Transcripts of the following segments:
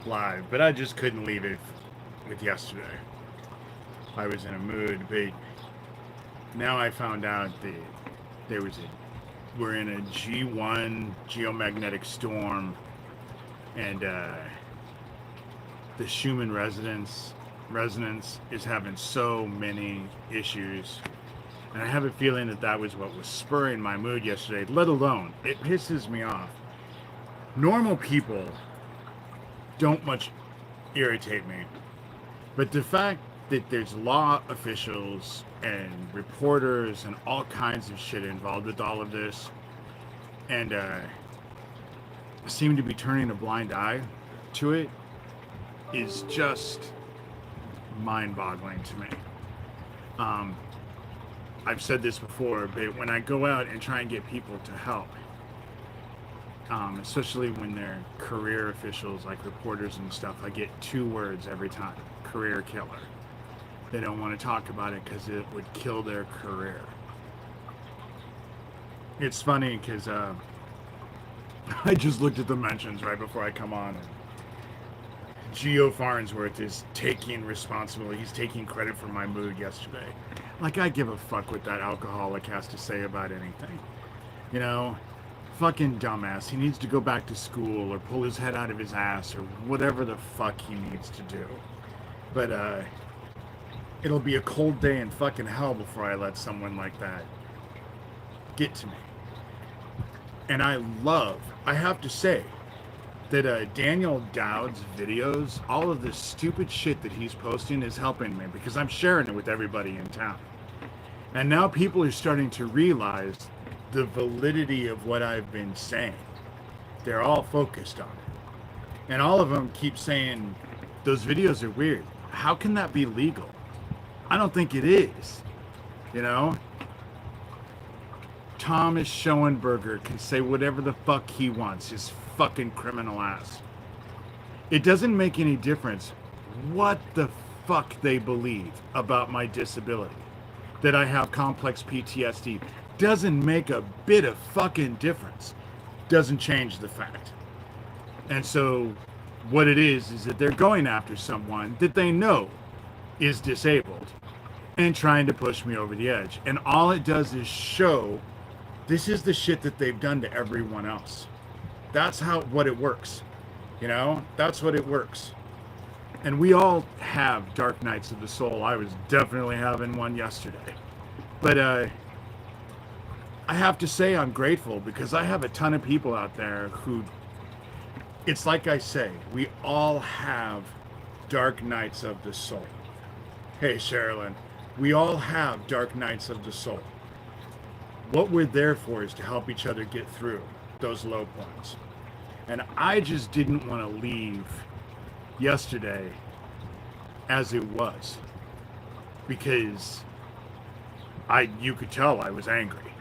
live, but I just couldn't leave it with yesterday. I was in a mood, but now I found out that there was a we're in a G1 geomagnetic storm, and the Schumann resonance is having so many issues, and I have a feeling that that was what was spurring my mood yesterday. Let alone, it pisses me off. Normal people don't much irritate me, but the fact that there's law officials and reporters and all kinds of shit involved with all of this, and seem to be turning a blind eye to it, is just mind-boggling to me. Um, I've said this before, but when I go out and try and get people to help, especially when they're career officials like reporters and stuff, I get two words every time: career killer. They don't want to talk about it because it would kill their career. It's funny because I just looked at the mentions right before I come on, and Geo Farnsworth is taking responsibility. He's taking credit for my mood yesterday. Like, I give a fuck what that alcoholic has to say about anything. You know, fucking dumbass. He needs to go back to school or pull his head out of his ass or whatever the fuck he needs to do. But it'll be a cold day in fucking hell before I let someone like that get to me. And I have to say, that Daniel Dowd's videos, all of this stupid shit that he's posting is helping me because I'm sharing it with everybody in town. And now people are starting to realize the validity of what I've been saying. They're all focused on it. And all of them keep saying, those videos are weird. How can that be legal? I don't think it is. You know? Thomas Schoenberger can say whatever the fuck he wants. His fucking criminal ass. It doesn't make any difference what the fuck they believe about my disability. That I have complex PTSD doesn't make a bit of fucking difference. Doesn't change the fact. And so what it is that they're going after someone that they know is disabled and trying to push me over the edge. And all it does is show this is the shit that they've done to everyone else. That's what it works. You know, that's what it works. And we all have dark nights of the soul. I was definitely having one yesterday. But I have to say I'm grateful because I have a ton of people out there who, it's like I say, we all have dark nights of the soul. Hey, Sherilyn, we all have dark nights of the soul. What we're there for is to help each other get through those low points. And I just didn't want to leave yesterday as it was, because you could tell I was angry.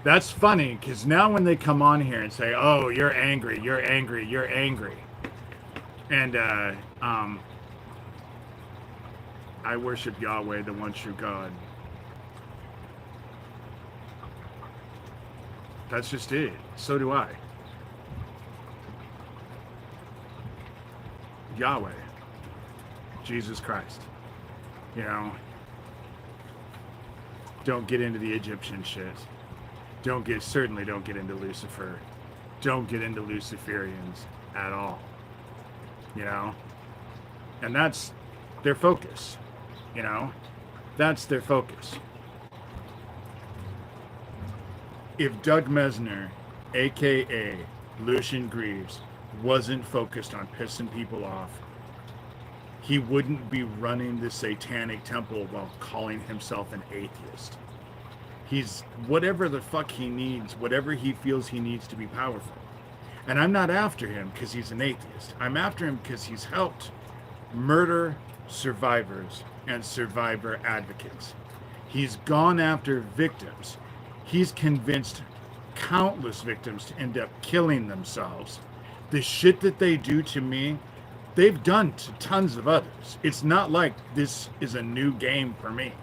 That's funny, because now when they come on here and say, oh, you're angry, you're angry, you're angry, and I worship Yahweh, the one true God. That's just it. So do I. Yahweh. Jesus Christ. You know? Don't get into the Egyptian shit. Certainly don't get into Lucifer. Don't get into Luciferians at all. You know? And that's their focus. You know? That's their focus. If Doug Mesner, aka Lucian Greaves, wasn't focused on pissing people off, he wouldn't be running the satanic temple while calling himself an atheist. He's whatever the fuck he needs, whatever he feels he needs to be powerful. And I'm not after him because he's an atheist. I'm after him because he's helped murder survivors and survivor advocates. He's gone after victims. He's convinced countless victims to end up killing themselves. The shit that they do to me, they've done to tons of others. It's not like this is a new game for me.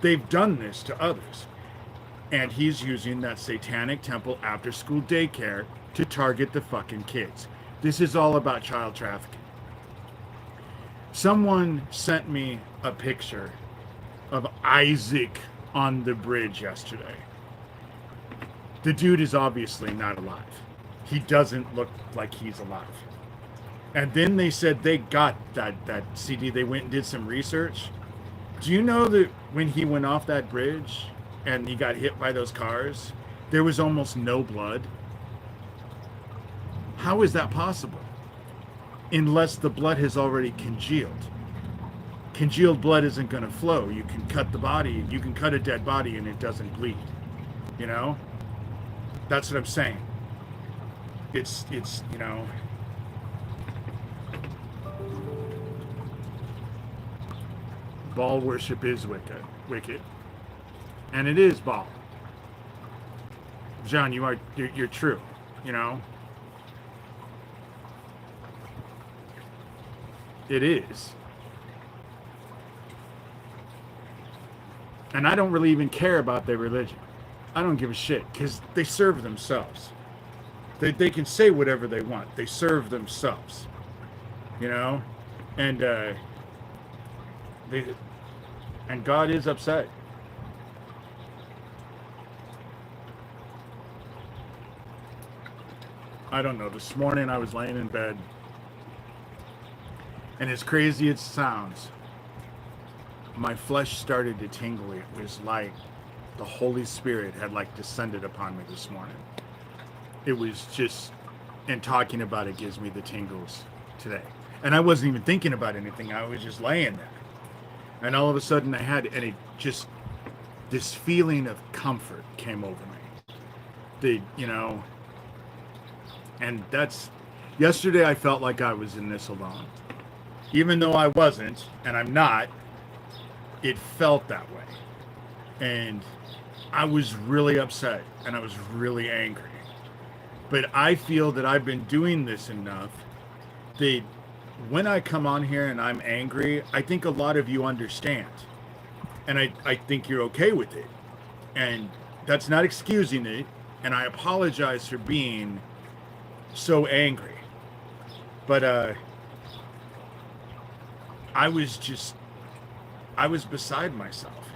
They've done this to others. And he's using that satanic temple after school daycare to target the fucking kids. This is all about child trafficking. Someone sent me a picture of Isaac on the bridge yesterday. The dude is obviously not alive. He doesn't look like he's alive. And then they said they got that CD. They went and did some research. Do you know that when he went off that bridge and he got hit by those cars, there was almost no blood? How is that possible? Unless the blood has already congealed. Congealed blood isn't going to flow. You can cut the body, you can cut a dead body and it doesn't bleed. You know? That's what I'm saying. It's you know, Baal worship is wicked. And it is Baal. John, you're true, you know? It is. And I don't really even care about their religion. I don't give a shit, because they serve themselves. They can say whatever they want. They serve themselves. You know? And and God is upset. I don't know. This morning I was laying in bed, and as crazy as it sounds, my flesh started to tingle. It was like the Holy Spirit had like descended upon me this morning. It was just, and talking about it gives me the tingles today. And I wasn't even thinking about anything. I was just laying there. And all of a sudden this feeling of comfort came over me. And yesterday I felt like I was in this alone. Even though I wasn't, and I'm not, it felt that way. And I was really upset, and I was really angry. But I feel that I've been doing this enough that when I come on here and I'm angry, I think a lot of you understand. And I think you're okay with it. And that's not excusing it. And I apologize for being so angry. But I was beside myself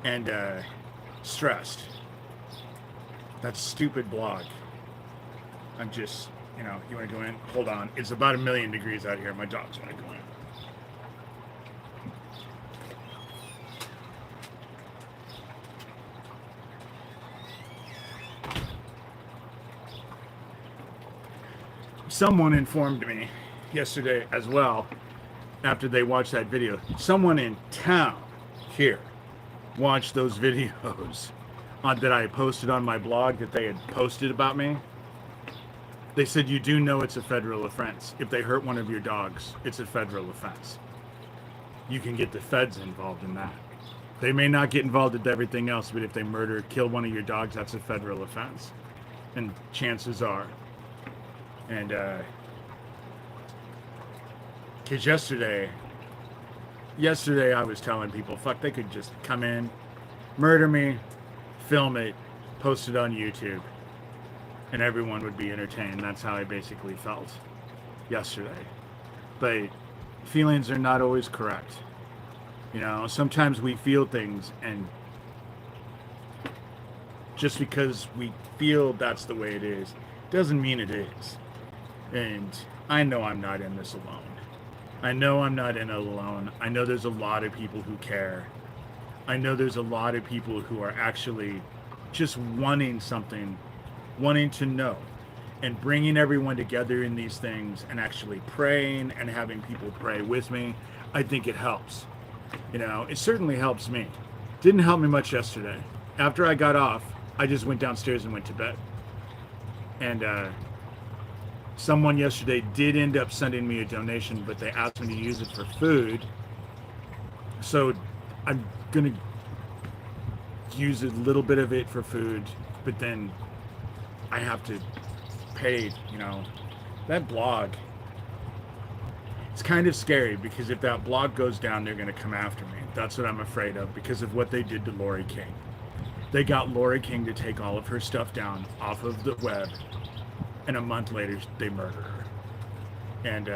and stressed. That stupid blog. I'm just, you want to go in? Hold on. It's about 1,000,000 degrees out here. My dogs want to go in. Someone informed me yesterday as well, after they watched that video. Someone in town here watched those videos that I posted on my blog that they had posted about me. They said, you do know it's a federal offense. If they hurt one of your dogs, it's a federal offense. You can get the feds involved in that. They may not get involved with everything else, but if they kill one of your dogs, that's a federal offense. And chances are. And, because yesterday I was telling people, fuck, they could just come in, murder me, film it, post it on YouTube, and everyone would be entertained. That's how I basically felt yesterday. But feelings are not always correct. Sometimes we feel things, and just because we feel that's the way it is, doesn't mean it is. And I know I'm not in this alone. I know I'm not in it alone. I know there's a lot of people who care. I know there's a lot of people who are actually just wanting something, wanting to know, and bringing everyone together in these things and actually praying and having people pray with me. I think it helps. It certainly helps me. Didn't help me much yesterday. After I got off, I just went downstairs and went to bed. And someone yesterday did end up sending me a donation, but they asked me to use it for food. So I'm going to use a little bit of it for food, but then I have to pay, that blog. It's kind of scary, because if that blog goes down, they're going to come after me. That's what I'm afraid of, because of what they did to Lori King. They got Lori King to take all of her stuff down off of the web, and a month later, they murdered her. And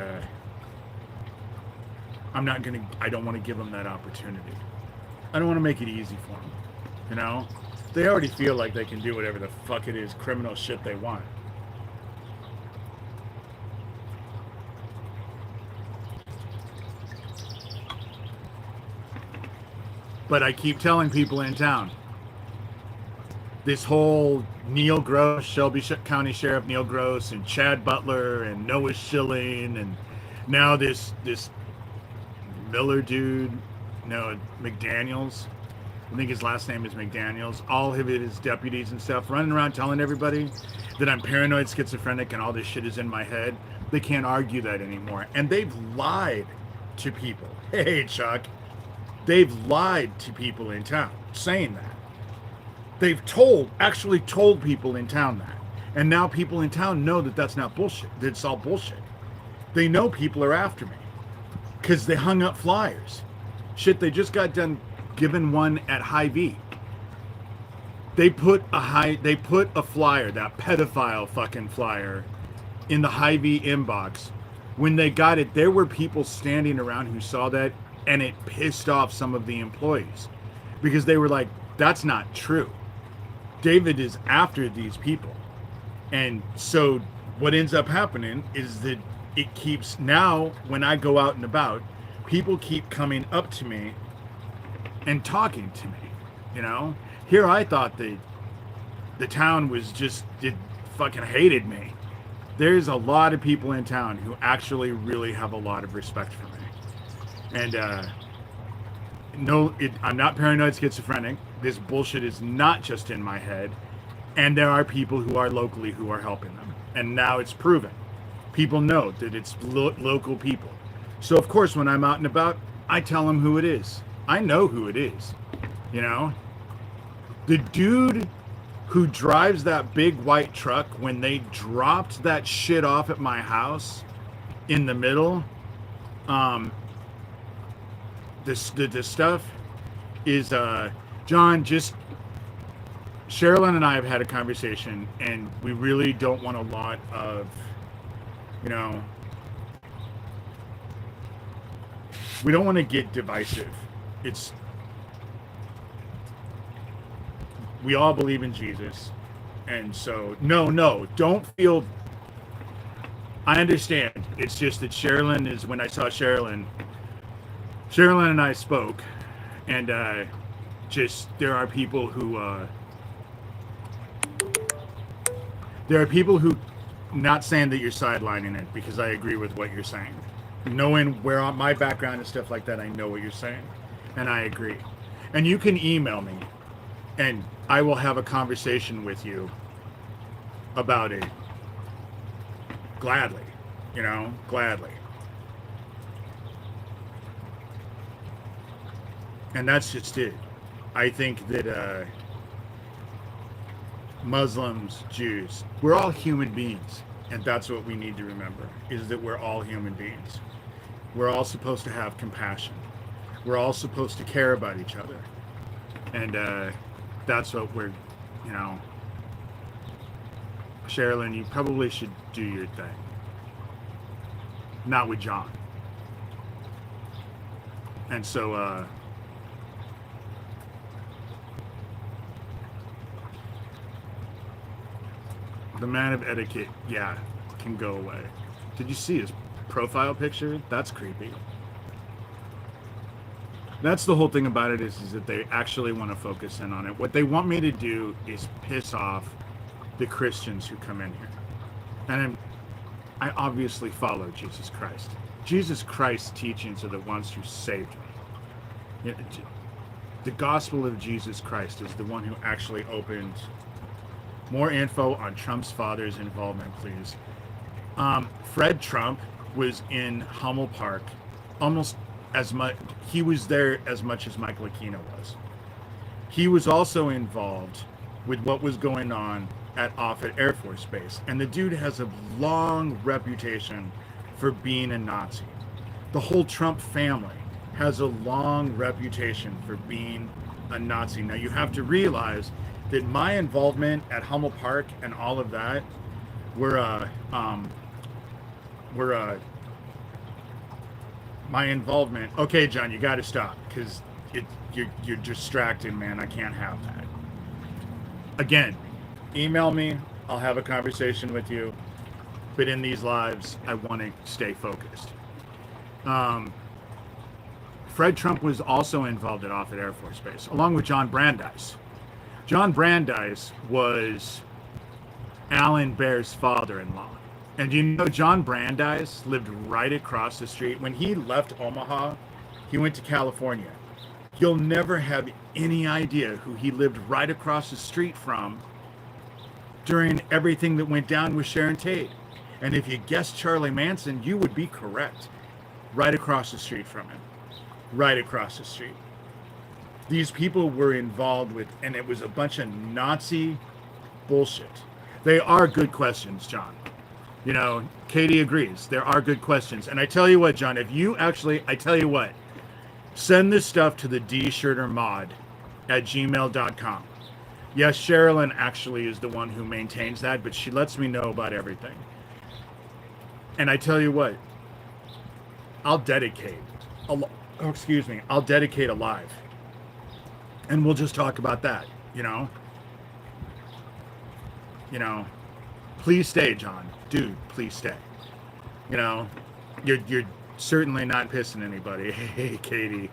I don't want to give them that opportunity. I don't want to make it easy for them. You know, they already feel like they can do whatever the fuck it is, criminal shit they want. But I keep telling people in town, this whole Neil Gross, Shelby County Sheriff Neil Gross, and Chad Butler, and Noah Schilling, and now this Miller dude, no, McDaniels. I think his last name is McDaniels. All of his deputies and stuff running around telling everybody that I'm paranoid, schizophrenic, and all this shit is in my head. They can't argue that anymore. And they've lied to people. Hey, Chuck. They've lied to people in town saying that. They've actually told people in town that. And now people in town know that that's not bullshit. That it's all bullshit. They know people are after me because they hung up flyers. Shit, they just got done giving one at Hy-Vee. They put a flyer, that pedophile fucking flyer, in the Hy-Vee inbox. When they got it, there were people standing around who saw that, and it pissed off some of the employees because they were like, that's not true. David is after these people. And so what ends up happening is that it keeps, now when I go out and about, people keep coming up to me and talking to me, you know? Here I thought that the town was just, it fucking hated me. There's a lot of people in town who actually really have a lot of respect for me. And I'm not paranoid schizophrenic. This bullshit is not just in my head. And there are people who are locally who are helping them. And now it's proven. People know that it's local people. So of course, when I'm out and about, I tell them who it is. I know who it is. You know? The dude who drives that big white truck, when they dropped that shit off at my house in the middle, this stuff is, John, just, Sherilyn and I have had a conversation, and we really don't want a lot of, you know, we don't want to get divisive. We all believe in Jesus. And so, no, don't feel, I understand. It's just that Sherilyn is, when I saw Sherilyn and I spoke, and just, there are people who, not saying that you're sidelining it, because I agree with what you're saying. Knowing where on my background and stuff like that, I know what you're saying, and I agree. And you can email me, and I will have a conversation with you about it. Gladly, you know, gladly. And that's just it. I think that Muslims, Jews, we're all human beings. And that's what we need to remember, is that we're all human beings. We're all supposed to have compassion. We're all supposed to care about each other. And that's what we're, you know, Sherilyn, you probably should do your thing. Not with John. And so, the man of etiquette, yeah, can go away. Did you see his profile picture? That's creepy. That's the whole thing about it, is that they actually want to focus in on it. What they want me to do is piss off the Christians who come in here. And I obviously follow Jesus Christ. Jesus Christ's teachings are the ones who saved me. The gospel of Jesus Christ is the one who actually opened. More info on Trump's father's involvement, please. Fred Trump was in Hummel Park almost as much. He was there as much as Michael Aquino was. He was also involved with what was going on at Offutt Air Force Base. And the dude has a long reputation for being a Nazi. The whole Trump family has a long reputation for being a Nazi. Now you have to realize that my involvement at Hummel Park and all of that my involvement. Okay, John, you got to stop because you're distracting, man. I can't have that. Again, email me. I'll have a conversation with you. But in these lives, I want to stay focused. Fred Trump was also involved at Offutt Air Force Base, along with John Brandeis. John Brandeis was Alan Baer's father-in-law. And you know, John Brandeis lived right across the street. When he left Omaha, he went to California. You'll never have any idea who he lived right across the street from during everything that went down with Sharon Tate. And if you guessed Charlie Manson, you would be correct. Right across the street from him. Right across the street. These people were involved with, and it was a bunch of Nazi bullshit. They are good questions, John. You know, Katie agrees. There are good questions. And I tell you what, John, if you actually, I tell you what, send this stuff to the dshurtermod@gmail.com. Yes, Sherilyn actually is the one who maintains that, but she lets me know about everything. And I tell you what, I'll dedicate I'll dedicate a live. And we'll just talk about that, you know? You know, please stay, John. Dude, please stay. You know, you're certainly not pissing anybody. Hey, Katie.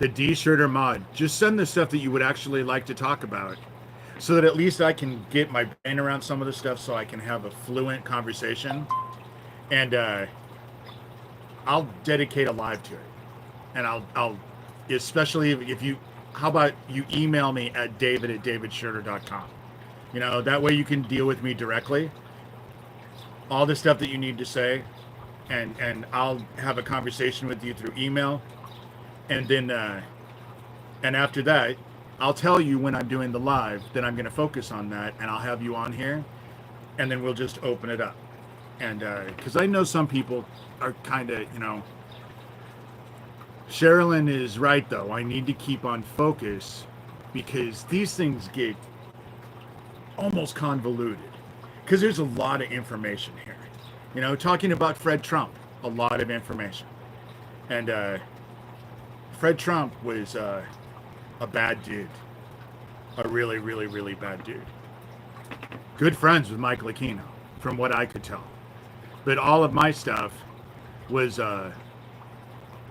The D-Shurter mod. Just send the stuff that you would actually like to talk about so that at least I can get my brain around some of the stuff so I can have a fluent conversation. And I'll dedicate a live to it. And I'll especially if you, how about you email me at david@davidshurter.com. You know, that way you can deal with me directly. All the stuff that you need to say, and I'll have a conversation with you through email. And then, and after that, I'll tell you when I'm doing the live that I'm going to focus on that, and I'll have you on here, and then we'll just open it up. And because I know some people are kind of, you know, Sherilyn is right, though. I need to keep on focus because these things get almost convoluted because there's a lot of information here. You know, talking about Fred Trump, a lot of information. And Fred Trump was a bad dude. A really, really, really bad dude. Good friends with Michael Aquino, from what I could tell. But all of my stuff was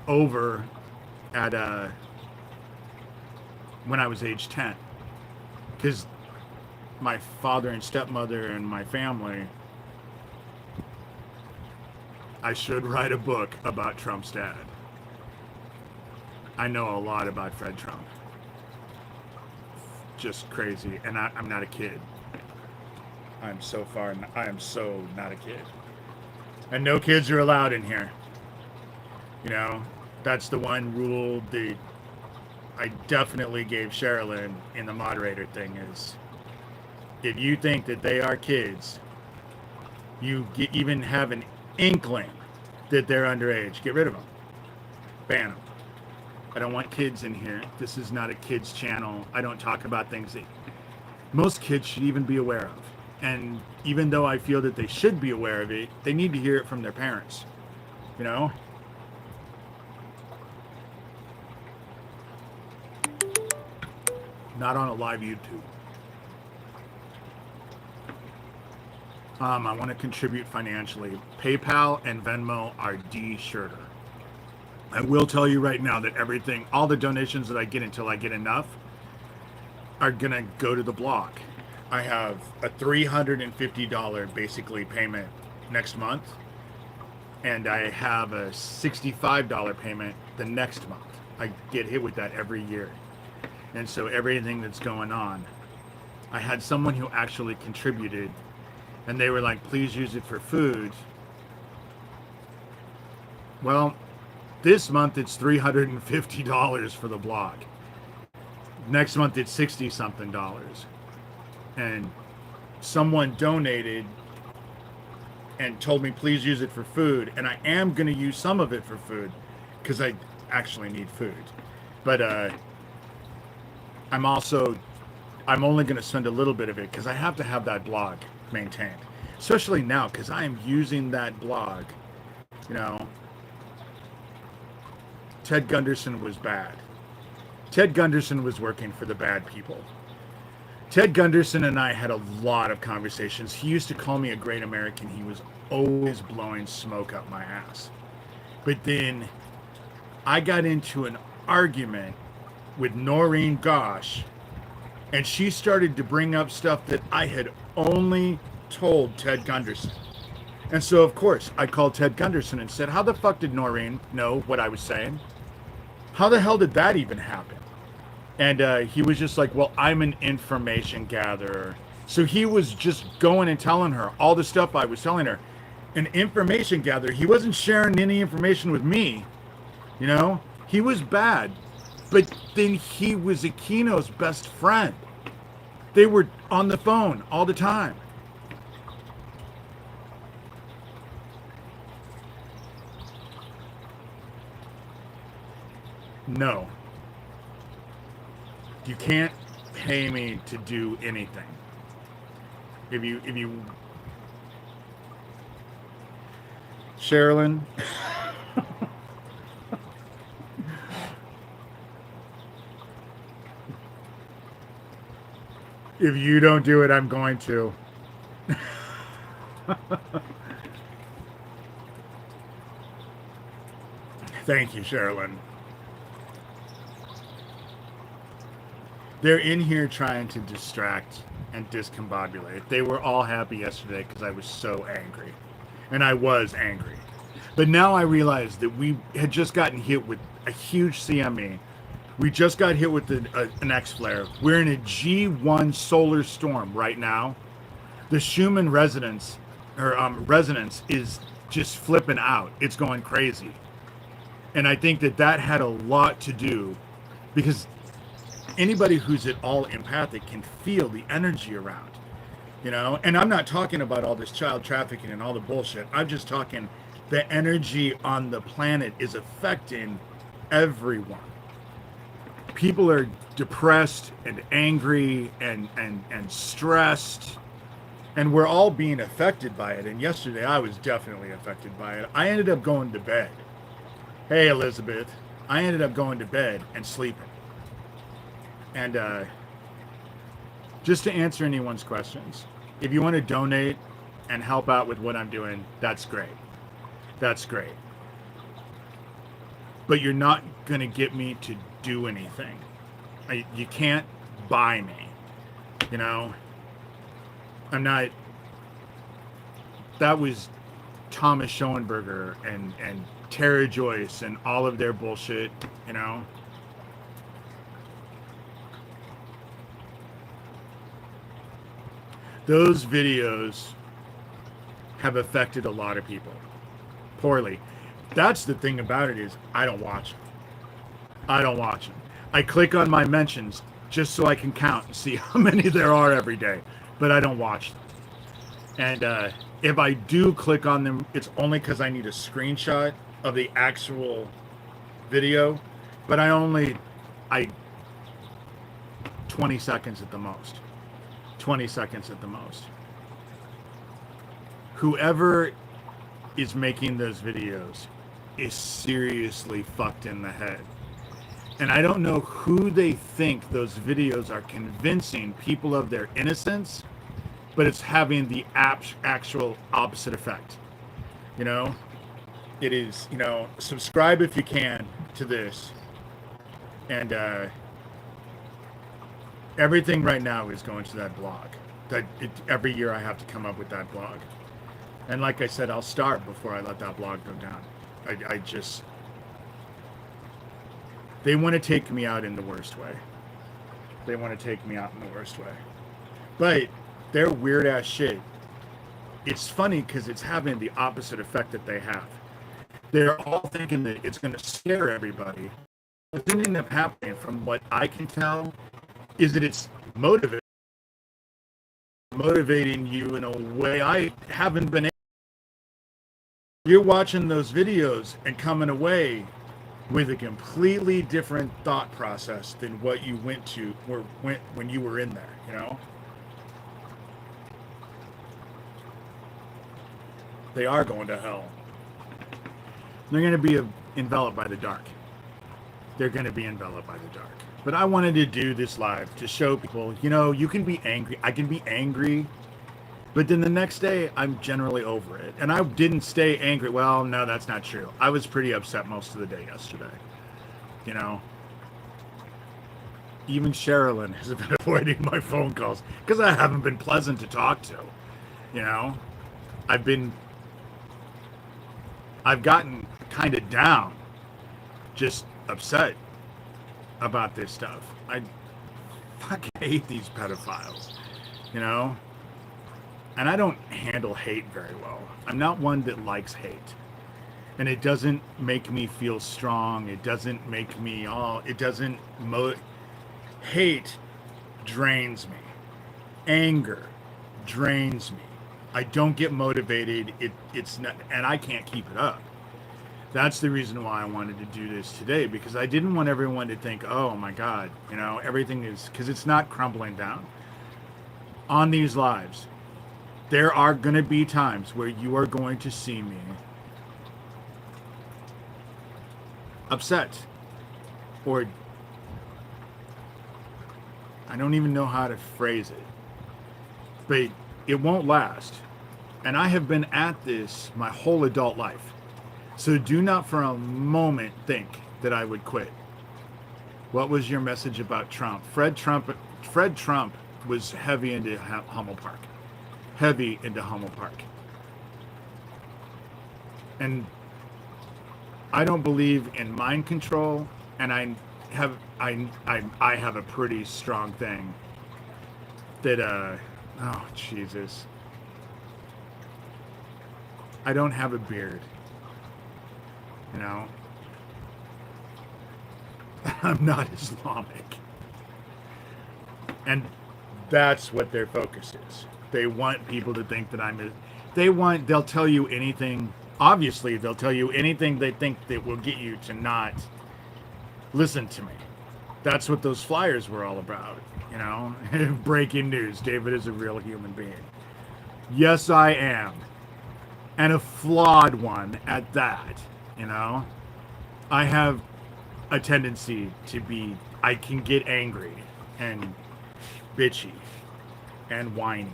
over at when I was age 10. Because my father and stepmother and my family, I should write a book about Trump's dad. I know a lot about Fred Trump. Just crazy. And I'm not a kid. I am so not a kid. And no kids are allowed in here. You know, that's the one rule that I definitely gave Sherilyn in the moderator thing is, if you think that they are kids, you even have an inkling that they're underage, get rid of them. Ban them. I don't want kids in here. This is not a kids channel. I don't talk about things that most kids should even be aware of. And even though I feel that they should be aware of it, they need to hear it from their parents. You know? Not on a live YouTube. I want to contribute financially. PayPal and Venmo are D-Shurter. I will tell you right now that everything, all the donations that I get until I get enough, are going to go to the blog. I have a $350 basically payment next month, and I have a $65 payment the next month. I get hit with that every year. And so everything that's going on, I had someone who actually contributed, and they were like, please use it for food. Well, this month it's $350 for the blog. Next month it's $60-something. And someone donated and told me please use it for food, and I am going to use some of it for food because I actually need food. But I'm only going to spend a little bit of it because I have to have that blog maintained, especially now because I am using that blog, you know, Ted Gunderson was bad. Ted Gunderson was working for the bad people. Ted Gunderson and I had a lot of conversations. He used to call me a great American. He was always blowing smoke up my ass. But then I got into an argument with Noreen Gosh, and she started to bring up stuff that I had only told Ted Gunderson. And so, of course, I called Ted Gunderson and said, how the fuck did Noreen know what I was saying? How the hell did that even happen? And he was just like, well, I'm an information gatherer. So he was just going and telling her all the stuff I was telling her. An information gatherer. He wasn't sharing any information with me. You know, he was bad. But then he was Aquino's best friend. They were on the phone all the time. No. You can't pay me to do anything. If you Sherilyn, if you don't do it, I'm going to. Thank you, Sherilyn. They're in here trying to distract and discombobulate. They were all happy yesterday because I was so angry. And I was angry. But now I realize that we had just gotten hit with a huge CME. We just got hit with an X-flare. We're in a G1 solar storm right now. The Schumann resonance is just flipping out. It's going crazy. And I think that had a lot to do because anybody who's at all empathic can feel the energy around, you know? And I'm not talking about all this child trafficking and all the bullshit. I'm just talking the energy on the planet is affecting everyone. People are depressed and angry and stressed, and we're all being affected by it. And yesterday I was definitely affected by it. I ended up going to bed. Hey, Elizabeth. I ended up going to bed and sleeping. And just to answer anyone's questions, if you want to donate and help out with what I'm doing, that's great. That's great. But you're not going to get me to do anything. You can't buy me. You know? I'm not... That was Thomas Schoenberger and Tara Joyce and all of their bullshit, you know? Those videos have affected a lot of people poorly. That's the thing about it is I don't watch them. I don't watch them. I click on my mentions just so I can count and see how many there are every day, but I don't watch them. And if I do click on them, it's only because I need a screenshot of the actual video, but 20 seconds at the most. 20 seconds at the most. Whoever is making those videos is seriously fucked in the head. And I don't know who they think those videos are convincing people of their innocence, but it's having the actual opposite effect. You know, it is, you know, subscribe if you can to this. And everything right now is going to that blog. Every year I have to come up with that blog. And like I said, I'll start before I let that blog go down. I just... They want to take me out in the worst way. They want to take me out in the worst way. But they're weird ass shit. It's funny because it's having the opposite effect that they have. They're all thinking that it's going to scare everybody. What ended up happening, from what I can tell, is that it's motivating you in a way I haven't been able. You're watching those videos and coming away with a completely different thought process than what you went when you were in there, you know? They are going to hell. They're going to be enveloped by the dark. they're going to be enveloped by the dark. But I wanted to do this live to show people, you know, you can be angry. I can be angry, but then the next day I'm generally over it. And I didn't stay angry. Well, no, that's not true. I was pretty upset most of the day yesterday. You know, even Sherilyn has been avoiding my phone calls because I haven't been pleasant to talk to. You know, I've gotten kind of down, just upset about this stuff. I fucking hate these pedophiles, you know? And I don't handle hate very well. I'm not one that likes hate. And it doesn't make me feel strong. It doesn't make me hate drains me. Anger drains me. I don't get motivated. It's not, and I can't keep it up. That's the reason why I wanted to do this today, because I didn't want everyone to think, oh my God, you know, everything is, because it's not crumbling down. On these lives, there are going to be times where you are going to see me upset, or I don't even know how to phrase it, but it won't last. And I have been at this my whole adult life. So do not for a moment think that I would quit. What was your message about Trump? Fred Trump was heavy into Hummel Park. Heavy into Hummel Park. And I don't believe in mind control, and I have a pretty strong thing that oh Jesus. I don't have a beard. You know, I'm not Islamic. And that's what their focus is. They want people to think that they'll tell you anything. Obviously, they'll tell you anything they think that will get you to not listen to me. That's what those flyers were all about. You know, breaking news. David is a real human being. Yes, I am. And a flawed one at that. You know, I have a tendency I can get angry and bitchy and whiny.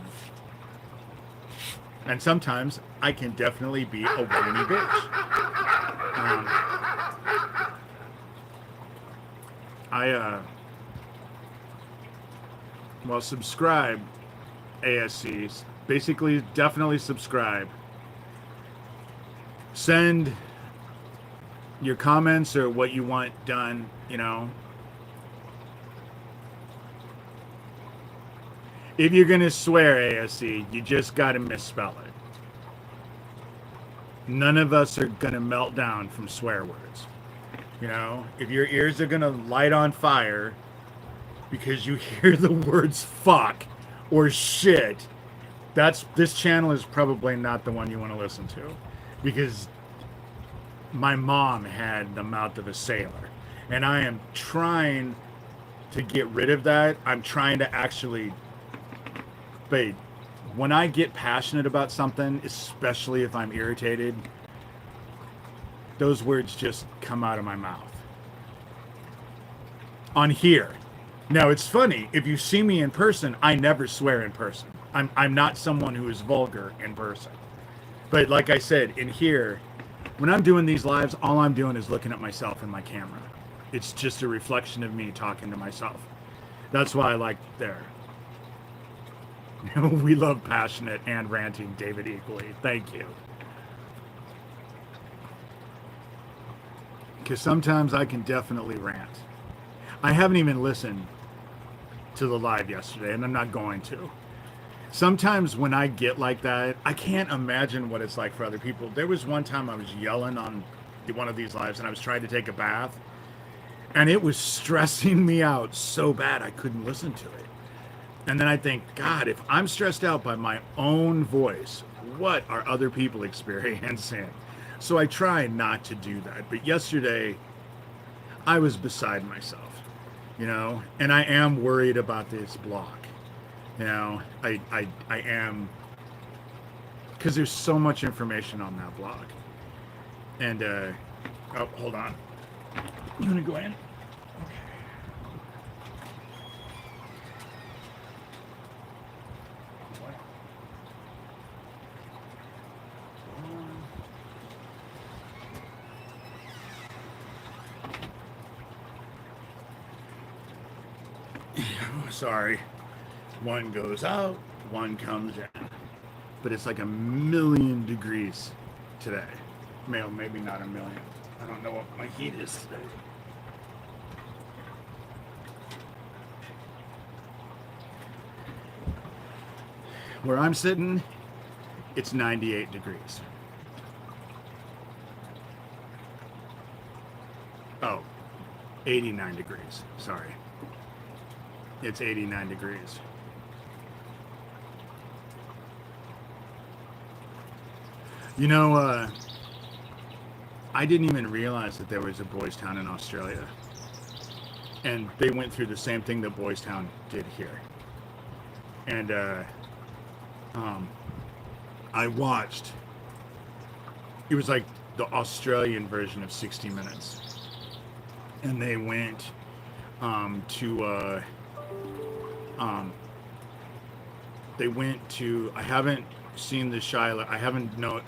And sometimes I can definitely be a whiny bitch. Well, subscribe, ASCs. Basically, definitely subscribe. Send your comments or what you want done, you know. If you're going to swear, ASC, you just got to misspell it. None of us are going to melt down from swear words. You know, if your ears are going to light on fire because you hear the words fuck or shit, this channel is probably not the one you want to listen to, because my mom had the mouth of a sailor, and I am trying to get rid of that. I'm trying to actually, but when I get passionate about something, especially if I'm irritated, those words just come out of my mouth. On here. Now, it's funny, if you see me in person, I never swear in person. I'm not someone who is vulgar in person. But like I said, in here, when I'm doing these lives, all I'm doing is looking at myself in my camera. It's just a reflection of me talking to myself. That's why I like there. We love passionate and ranting David equally. Thank you. Because sometimes I can definitely rant. I haven't even listened to the live yesterday, and I'm not going to. Sometimes when I get like that, I can't imagine what it's like for other people. There was one time I was yelling on one of these lives, and I was trying to take a bath, and it was stressing me out so bad I couldn't listen to it. And then I think, God, if I'm stressed out by my own voice, what are other people experiencing? So I try not to do that. But yesterday, I was beside myself, you know, and I am worried about this blog. You know, I am, because there's so much information on that blog. And, oh, hold on. You want to go in? sorry. One goes out, one comes in. But it's like 1,000,000 degrees today. Maybe not 1,000,000. I don't know what my heat is today. Where I'm sitting, it's 98 degrees. Oh, 89 degrees. Sorry. It's 89 degrees. You know, I didn't even realize that there was a Boys Town in Australia. And they went through the same thing that Boys Town did here. And I watched, it was like the Australian version of 60 Minutes. And they went to I haven't seen the Shiloh. I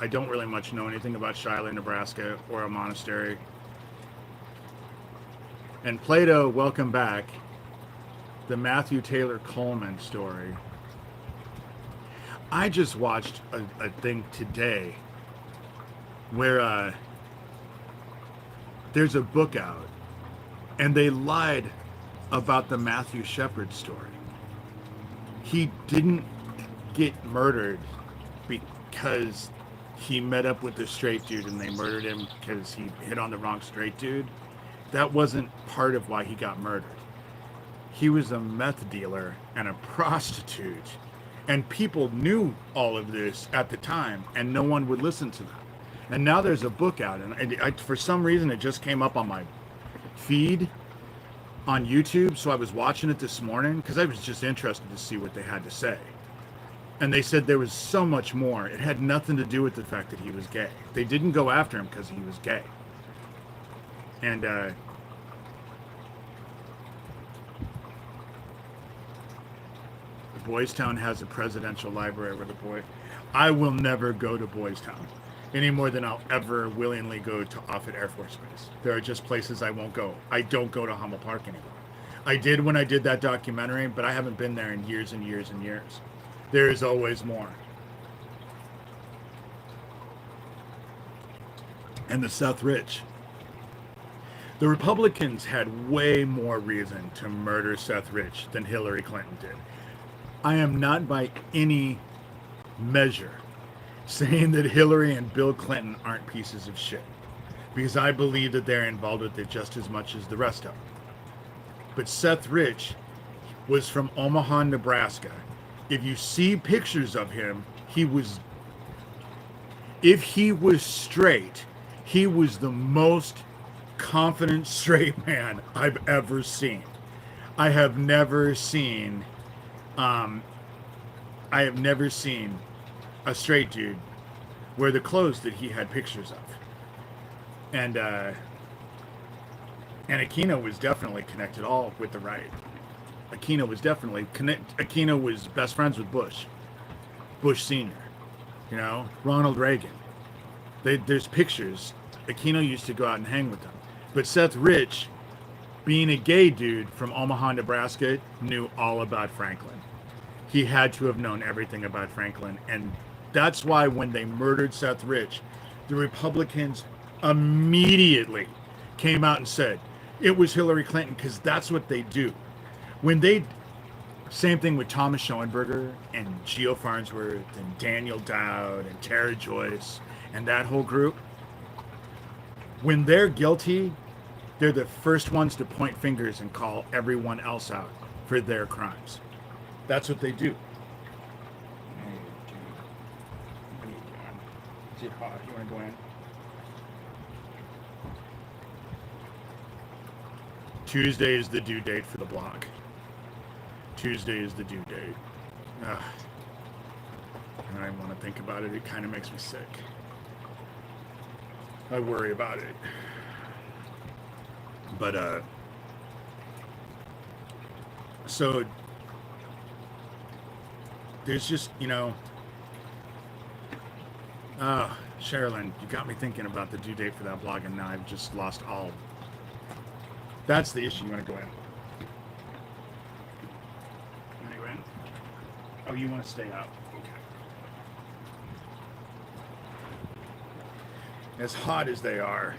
don't really much know anything about Shiloh, Nebraska, or a monastery. And Plato, welcome back. The Matthew Taylor Coleman story. I just watched a thing today where there's a book out, and they lied about the Matthew Shepard story. He didn't get murdered because he met up with the straight dude and they murdered him because he hit on the wrong straight dude. That wasn't part of why he got murdered. He was a meth dealer and a prostitute, and people knew all of this at the time, and no one would listen to them. And now there's a book out, and for some reason it just came up on my feed on YouTube, so I was watching it this morning because I was just interested to see what they had to say. And they said there was so much more. It had nothing to do with the fact that he was gay. They didn't go after him because he was gay. And Boys Town has a presidential library where I will never go to Boys Town any more than I'll ever willingly go to Offutt Air Force Base. There are just places I won't go. I don't go to Hummel Park anymore. I did when I did that documentary, but I haven't been there in years and years and years. There is always more. And the Seth Rich. The Republicans had way more reason to murder Seth Rich than Hillary Clinton did. I am not by any measure saying that Hillary and Bill Clinton aren't pieces of shit, because I believe that they're involved with it just as much as the rest of them. But Seth Rich was from Omaha, Nebraska. If you see pictures of him, if he was straight, he was the most confident straight man I've ever seen. I have never seen a straight dude wear the clothes that he had pictures of. And Aquino was definitely connected all with the right. Aquino was best friends with Bush Sr., Ronald Reagan. There's pictures. Aquino used to go out and hang with them. But Seth Rich, being a gay dude from Omaha, Nebraska, knew all about Franklin. He had to have known everything about Franklin. And that's why when they murdered Seth Rich, the Republicans immediately came out and said it was Hillary Clinton, because that's what they do. Same thing with Thomas Schoenberger and Geo Farnsworth and Daniel Dowd and Tara Joyce and that whole group. When they're guilty, they're the first ones to point fingers and call everyone else out for their crimes. That's what they do. Is it hot? You want to go in? Tuesday is the due date for the blog. Tuesday is the due date. Ugh. I don't want to think about it. It kind of makes me sick. I worry about it. But, so, there's just, Sherilyn, you got me thinking about the due date for that blog, and now I've just lost all. That's the issue. You want to go in? Oh, you want to stay out? Okay. As hot as they are,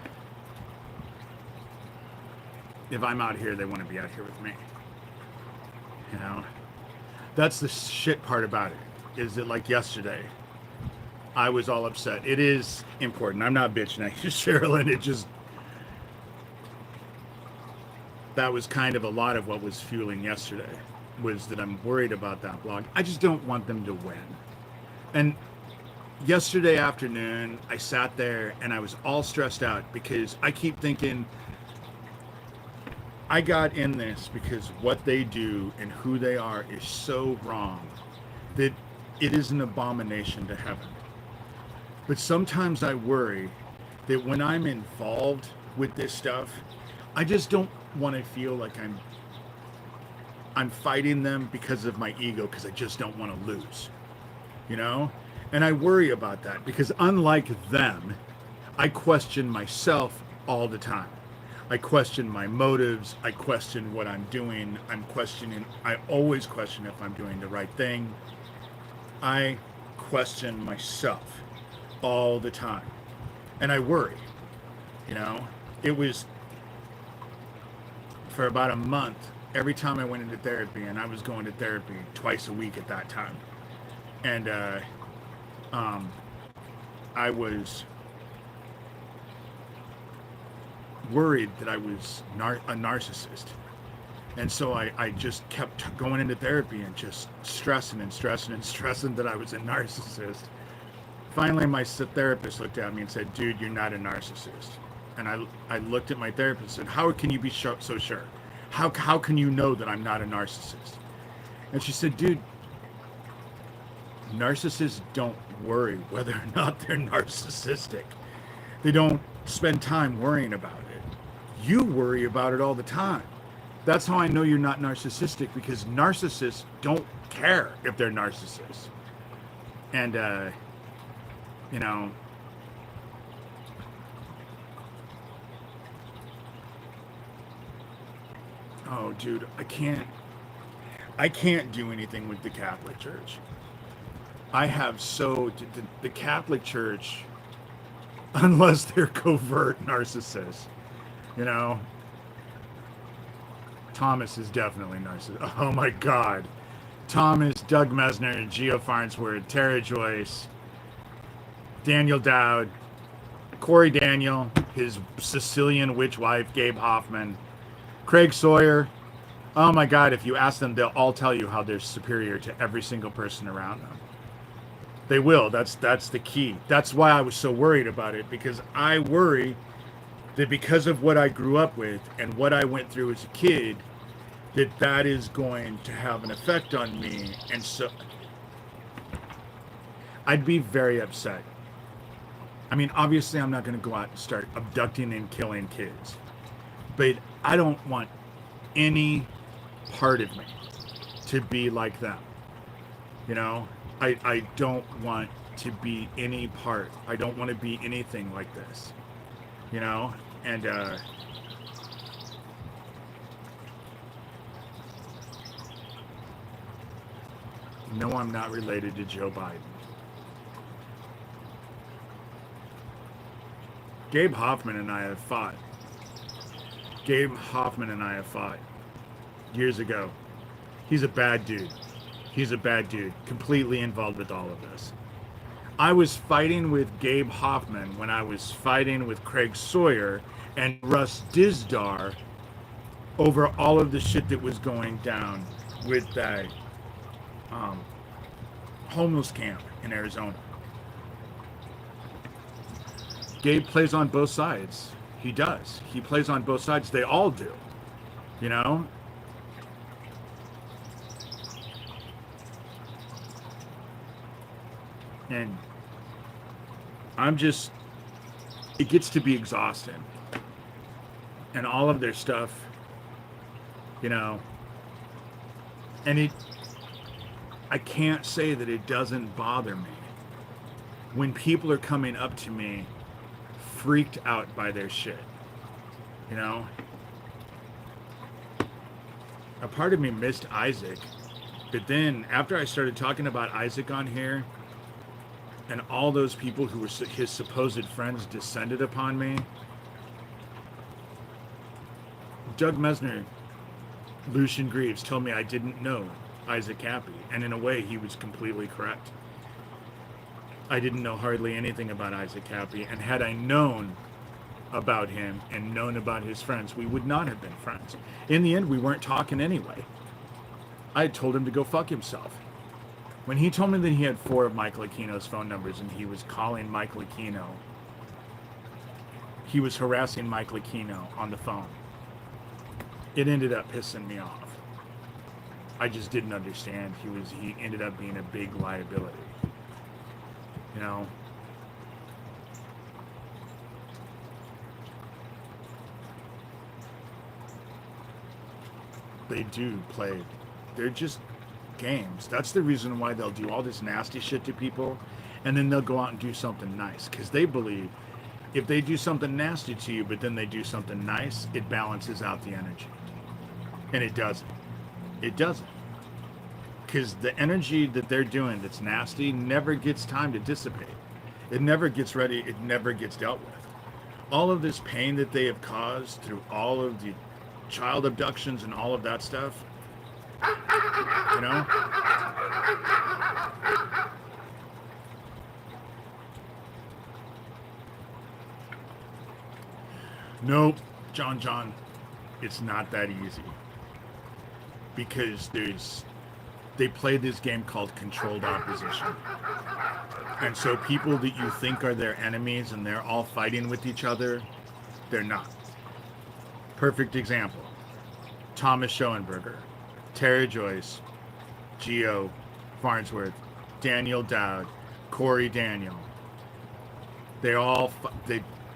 if I'm out here, they want to be out here with me. You know? That's the shit part about it, is that like yesterday, I was all upset. It is important. I'm not bitching at you, Sherilyn. It just, that was kind of a lot of what was fueling yesterday, was that I'm worried about that blog. I just don't want them to win. And yesterday afternoon, I sat there and I was all stressed out because I keep thinking, I got in this because what they do and who they are is so wrong that it is an abomination to heaven. But sometimes I worry that when I'm involved with this stuff, I just don't want to feel like I'm fighting them because of my ego, because I just don't want to lose, you know? And I worry about that because unlike them, I question myself all the time. I question my motives. I question what I'm doing. I always question if I'm doing the right thing. I question myself all the time. And I worry, you know? It was for about a month, every time I went into therapy, and I was going to therapy twice a week at that time. And I was worried that I was a narcissist. And so I just kept going into therapy and just stressing that I was a narcissist. Finally, my therapist looked at me and said, dude, you're not a narcissist. And I looked at my therapist and said, how can you be so sure? How can you know that I'm not a narcissist? And she said, dude, narcissists don't worry whether or not they're narcissistic. They don't spend time worrying about it. You worry about it all the time. That's how I know you're not narcissistic, because narcissists don't care if they're narcissists. And, you know, oh, dude, I can't do anything with the Catholic Church. I have the Catholic Church, unless they're covert narcissists, you know. Thomas is definitely narcissist. Oh my God. Thomas, Doug Mesner, Gio Farnsworth, Tara Joyce, Daniel Dowd, Corey Daniel, his Sicilian witch wife, Gabe Hoffman, Craig Sawyer. Oh my God, if you ask them, they'll all tell you how they're superior to every single person around them. They will. That's the key. That's why I was so worried about it, because I worry that because of what I grew up with and what I went through as a kid, that is going to have an effect on me. And so I'd be very upset. I mean, obviously I'm not going to go out and start abducting and killing kids, but I don't want any part of me to be like them. You know, I don't want to be any part. I don't want to be anything like this, you know? And, no, I'm not related to Joe Biden. Gabe Hoffman and I have fought. Gabe Hoffman and I have fought years ago. He's a bad dude. He's a bad dude, completely involved with all of this. I was fighting with Gabe Hoffman when I was fighting with Craig Sawyer and Russ Dizdar over all of the shit that was going down with that homeless camp in Arizona. Gabe plays on both sides. He does. He plays on both sides. They all do, you know? And I'm just, it gets to be exhausting. And all of their stuff, you know, and I can't say that it doesn't bother me when people are coming up to me freaked out by their shit, you know? A part of me missed Isaac But then after I started talking about Isaac on here, and all those people who were his supposed friends descended upon me, Doug Mesner, Lucian Greaves, told me I didn't know Isaac Cappy, and in a way he was completely correct. I didn't know hardly anything about Isaac Cappy, and had I known about him and known about his friends, we would not have been friends. In the end, we weren't talking anyway. I had told him to go fuck himself. When he told me that he had 4 of Michael Aquino's phone numbers and he was calling Michael Aquino, he was harassing Michael Aquino on the phone, it ended up pissing me off. I just didn't understand. He ended up being a big liability. You know? They do play. They're just games. That's the reason why they'll do all this nasty shit to people, and then they'll go out and do something nice, because they believe if they do something nasty to you but then they do something nice, it balances out the energy. And it doesn't. It doesn't. Because the energy that they're doing that's nasty never gets time to dissipate. It never gets ready. It never gets dealt with. All of this pain that they have caused through all of the child abductions and all of that stuff, you know? Nope, John, it's not that easy. Because they play this game called controlled opposition. And so people that you think are their enemies and they're all fighting with each other, they're not. Perfect example. Thomas Schoenberger, Tara Joyce, Geo Farnsworth, Daniel Dowd, Corey Daniel.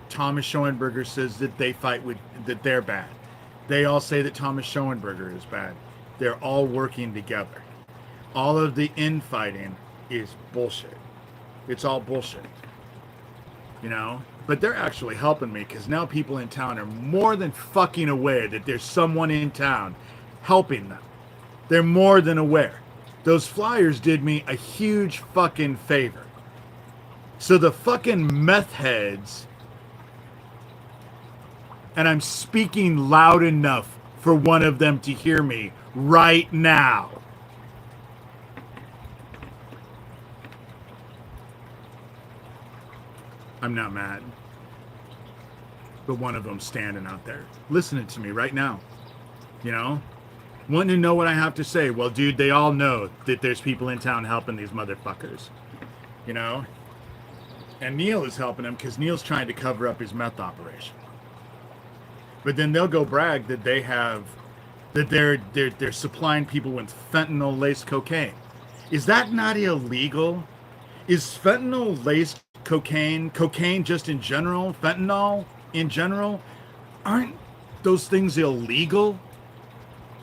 Thomas Schoenberger says that they fight with, that they're bad. They all say that Thomas Schoenberger is bad. They're all working together. All of the infighting is bullshit. It's all bullshit. You know? But they're actually helping me, because now people in town are more than fucking aware that there's someone in town helping them. They're more than aware. Those flyers did me a huge fucking favor. So the fucking meth heads, and I'm speaking loud enough for one of them to hear me right now. I'm not mad. But one of them's standing out there, listening to me right now. You know? Wanting to know what I have to say. Well, dude, they all know that there's people in town helping these motherfuckers. You know? And Neil is helping him because Neil's trying to cover up his meth operation. But then they'll go brag that they have, that they're supplying people with fentanyl-laced cocaine. Is that not illegal? Is fentanyl-laced cocaine just in general, fentanyl in general, aren't those things illegal?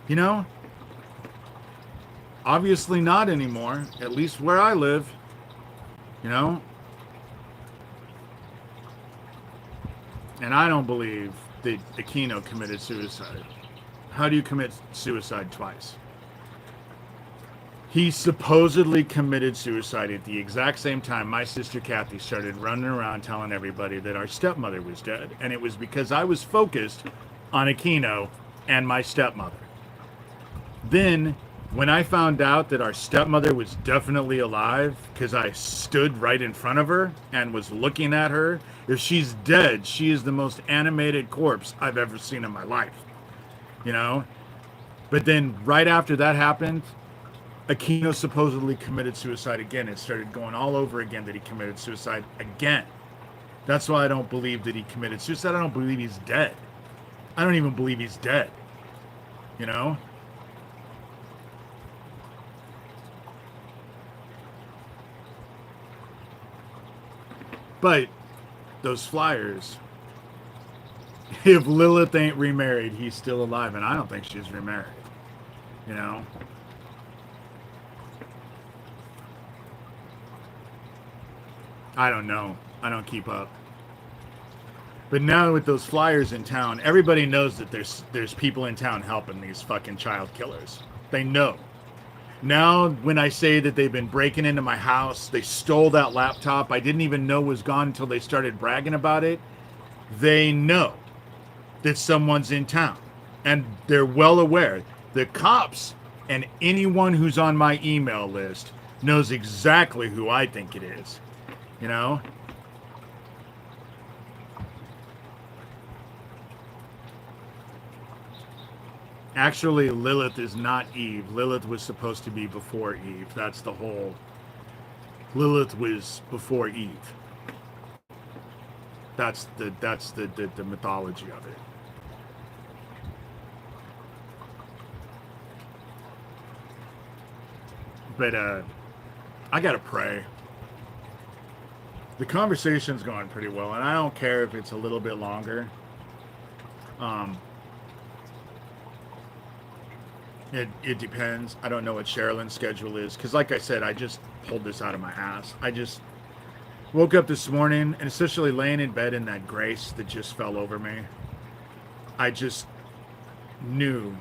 You know? Obviously not anymore, at least where I live. You know? And I don't believe that Aquino committed suicide. How do you commit suicide twice? He supposedly committed suicide at the exact same time my sister Kathy started running around telling everybody that our stepmother was dead. And it was because I was focused on Aquino and my stepmother. Then, when I found out that our stepmother was definitely alive, because I stood right in front of her and was looking at her, if she's dead, she is the most animated corpse I've ever seen in my life. You know? But then, right after that happened, Aquino supposedly committed suicide again. It started going all over again that he committed suicide again. That's why I don't believe that he committed suicide. I don't believe he's dead. I don't even believe he's dead. You know? But those flyers, if Lilith ain't remarried, he's still alive. And I don't think she's remarried. You know? I don't know. I don't keep up. But now with those flyers in town, everybody knows that there's people in town helping these fucking child killers. They know. Now, when I say that they've been breaking into my house, they stole that laptop I didn't even know was gone until they started bragging about it, they know that someone's in town. And they're well aware. The cops and anyone who's on my email list knows exactly who I think it is. You know? Actually, Lilith is not Eve. Lilith was supposed to be before Eve. That's the whole... Lilith was before Eve. That's the mythology of it. But I gotta pray. The conversation's going pretty well, and I don't care if it's a little bit longer. It depends. I don't know what Sherilyn's schedule is, because like I said, I just pulled this out of my ass. I just woke up this morning, and essentially laying in bed in that grace that just fell over me. I just knew.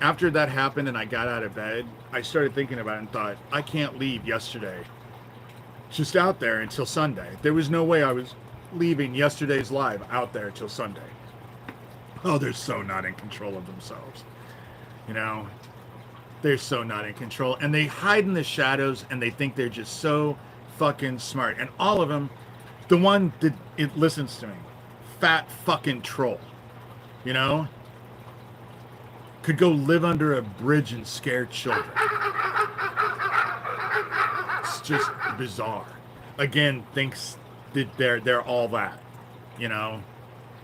After that happened and I got out of bed, I started thinking about it and thought, I can't leave yesterday just out there until Sunday. There was no way I was leaving yesterday's live out there till Sunday. Oh, they're so not in control of themselves. You know, they're so not in control. And they hide in the shadows and they think they're just so fucking smart. And all of them, the one that it listens to me, fat fucking troll, you know, could go live under a bridge and scare children. It's just bizarre. Again, thinks that they're all that, you know,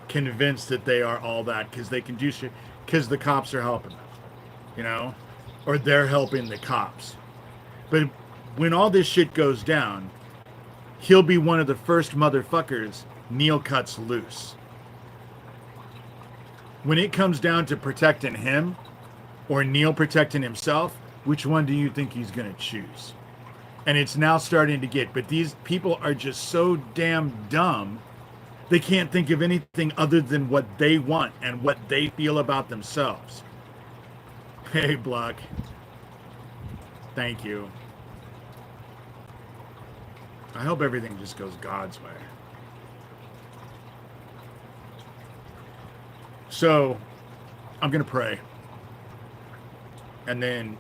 convinced that they are all that because they can do shit because the cops are helping them, you know, or they're helping the cops. But when all this shit goes down, he'll be one of the first motherfuckers Neil cuts loose. When it comes down to protecting him or Neil protecting himself, which one do you think he's going to choose? And it's now starting to get, but these people are just so damn dumb, they can't think of anything other than what they want and what they feel about themselves. Hey, Block. Thank you. I hope everything just goes God's way. So, I'm going to pray. And then,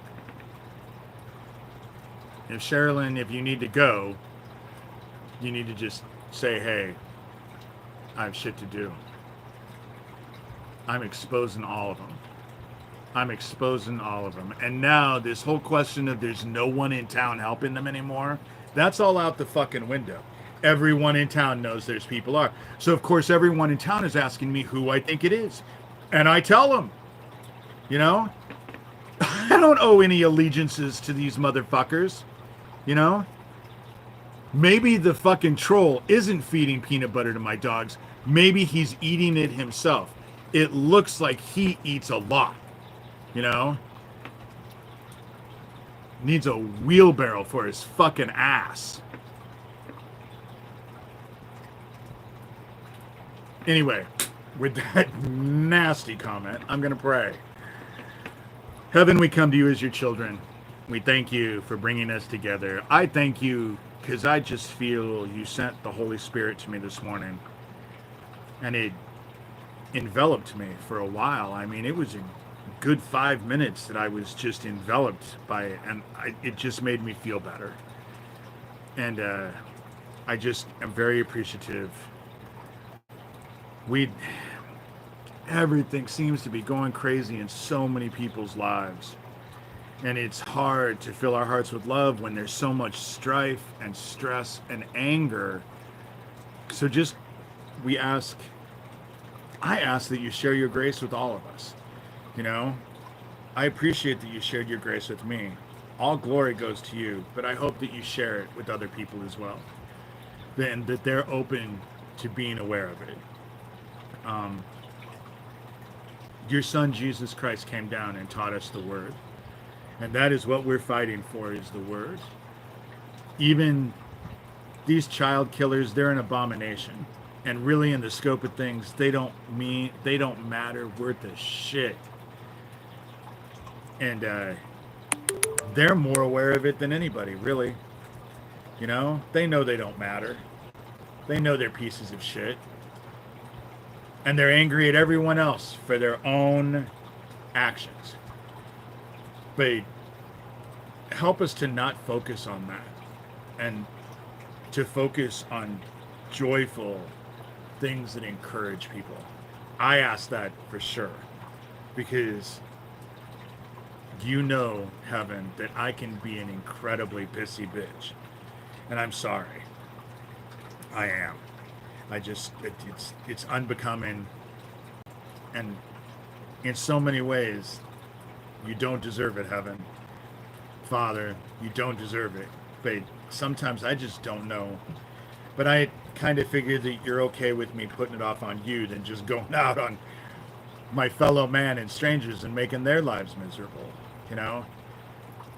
if Sherilyn, if you need to go, you need to just say, hey, I have shit to do. I'm exposing all of them. I'm exposing all of them. And now, this whole question of there's no one in town helping them anymore, that's all out the fucking window. Everyone in town knows there's people are. So, of course, everyone in town is asking me who I think it is. And I tell them, you know, I don't owe any allegiances to these motherfuckers, you know. Maybe the fucking troll isn't feeding peanut butter to my dogs. Maybe he's eating it himself. It looks like he eats a lot, you know. Needs a wheelbarrow for his fucking ass. Anyway, with that nasty comment, I'm going to pray. Heaven, we come to you as your children. We thank you for bringing us together. I thank you because I just feel you sent the Holy Spirit to me this morning. And it enveloped me for a while. I mean, it was a good 5 minutes that I was just enveloped by it. And it just made me feel better. And I just am very appreciative. Everything seems to be going crazy in so many people's lives. And it's hard to fill our hearts with love when there's so much strife and stress and anger. So just, I ask that you share your grace with all of us. You know, I appreciate that you shared your grace with me. All glory goes to you, but I hope that you share it with other people as well. Then that they're open to being aware of it. Your son Jesus Christ came down and taught us the word, and that is what we're fighting for, is the word. Even these child killers, they're an abomination, and really in the scope of things, they don't matter worth a shit. And They're more aware of it than anybody, really. You know, they know they don't matter. They know they're pieces of shit. And they're angry at everyone else for their own actions. But help us to not focus on that and to focus on joyful things that encourage people. I ask that for sure because you know, heaven, that I can be an incredibly pissy bitch. And I'm sorry. I am. It's unbecoming, and in so many ways, you don't deserve it, heaven. Father, you don't deserve it. But sometimes I just don't know. But I kind of figured that you're okay with me putting it off on you than just going out on my fellow man and strangers and making their lives miserable, you know?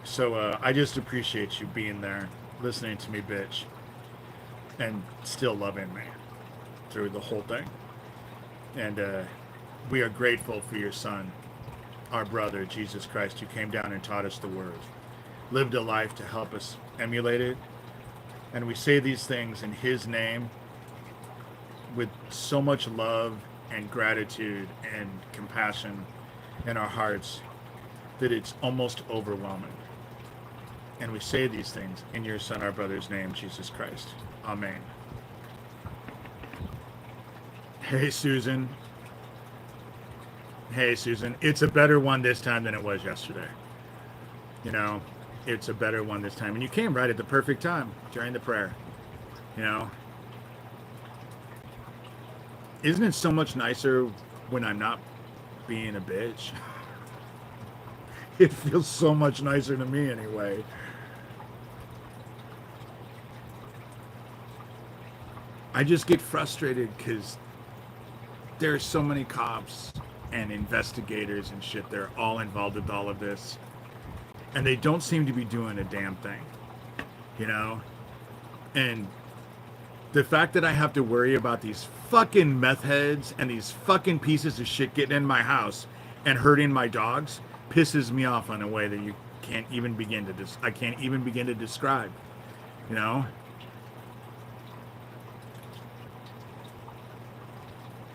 So I just appreciate you being there, listening to me bitch, and still loving me through the whole thing. And we are grateful for your son, our brother, Jesus Christ, who came down and taught us the word, lived a life to help us emulate it. And we say these things in his name with so much love and gratitude and compassion in our hearts that it's almost overwhelming. And we say these things in your son, our brother's name, Jesus Christ. Amen. Hey, Susan. Hey, Susan. It's a better one this time than it was yesterday. You know, it's a better one this time. And you came right at the perfect time during the prayer. You know, isn't it so much nicer when I'm not being a bitch? It feels so much nicer to me anyway. I just get frustrated because there's so many cops and investigators and shit. They're all involved with all of this. And they don't seem to be doing a damn thing. You know? And the fact that I have to worry about these fucking meth heads and these fucking pieces of shit getting in my house and hurting my dogs pisses me off in a way that you can't even begin to I can't even begin to describe. You know?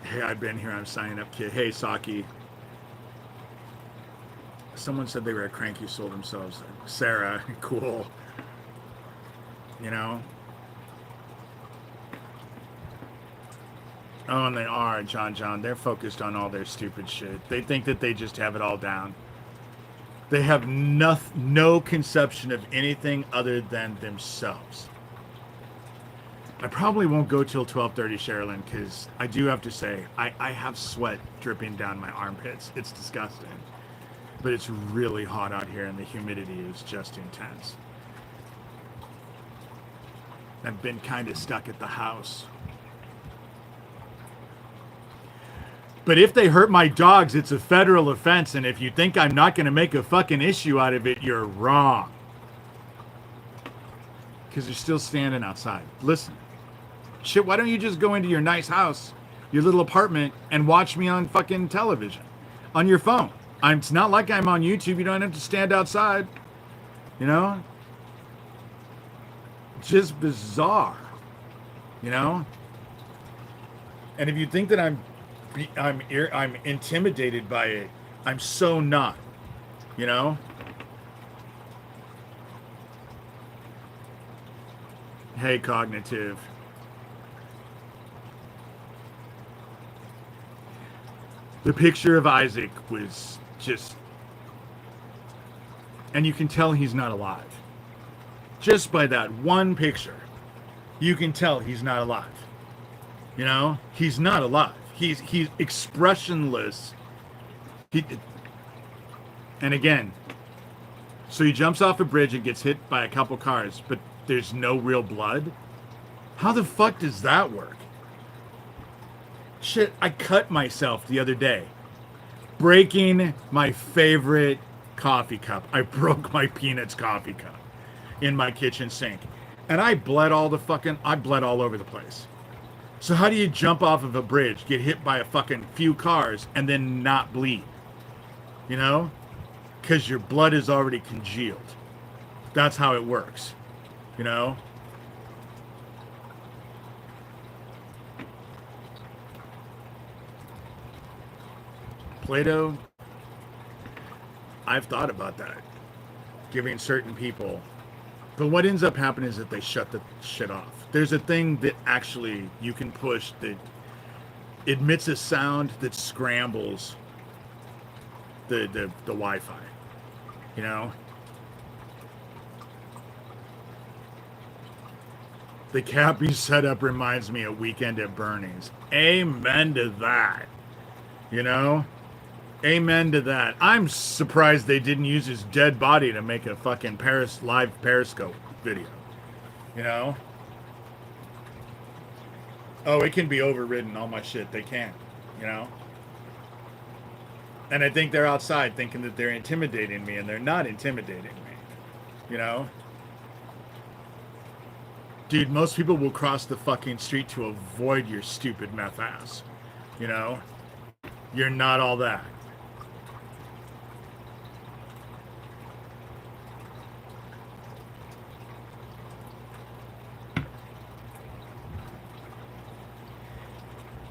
Hey, I've been here. I'm signing up, kid. Hey, Saki. Someone said they were a cranky soul themselves. Sarah, cool. You know? Oh, and they are, John. They're focused on all their stupid shit. They think that they just have it all down. They have no conception of anything other than themselves. I probably won't go till 12:30, Sherilyn, because I do have to say, I have sweat dripping down my armpits. It's disgusting. But it's really hot out here, and the humidity is just intense. I've been kind of stuck at the house. But if they hurt my dogs, it's a federal offense, and if you think I'm not going to make a fucking issue out of it, you're wrong. Because they're still standing outside. Listen. Shit, why don't you just go into your nice house, your little apartment, and watch me on fucking television? On your phone. It's not like I'm on YouTube. You don't have to stand outside. You know? Just bizarre. You know? And if you think that I'm intimidated by it, I'm so not. You know? Hey, Cognitive. The picture of Isaac was just... And you can tell he's not alive. Just by that one picture, you can tell he's not alive. You know? He's not alive. He's expressionless. And again, so he jumps off a bridge and gets hit by a couple cars, but there's no real blood? How the fuck does that work? Shit, I cut myself the other day breaking my favorite coffee cup. I broke my Peanuts coffee cup in my kitchen sink. And I bled all over the place. So how do you jump off of a bridge, get hit by a fucking few cars, and then not bleed? You know? because your blood is already congealed. That's how it works, you know? Plato, I've thought about that, giving certain people. But what ends up happening is that they shut the shit off. There's a thing that actually you can push that emits a sound that scrambles the Wi-Fi, you know? The Cappy setup reminds me of Weekend at Bernie's. Amen to that, you know? Amen to that. I'm surprised they didn't use his dead body to make a fucking live Periscope video. You know? Oh, it can be overridden, all my shit. They can. You know? And I think they're outside thinking that they're intimidating me, and they're not intimidating me. You know? Dude, most people will cross the fucking street to avoid your stupid meth ass. You know? You're not all that.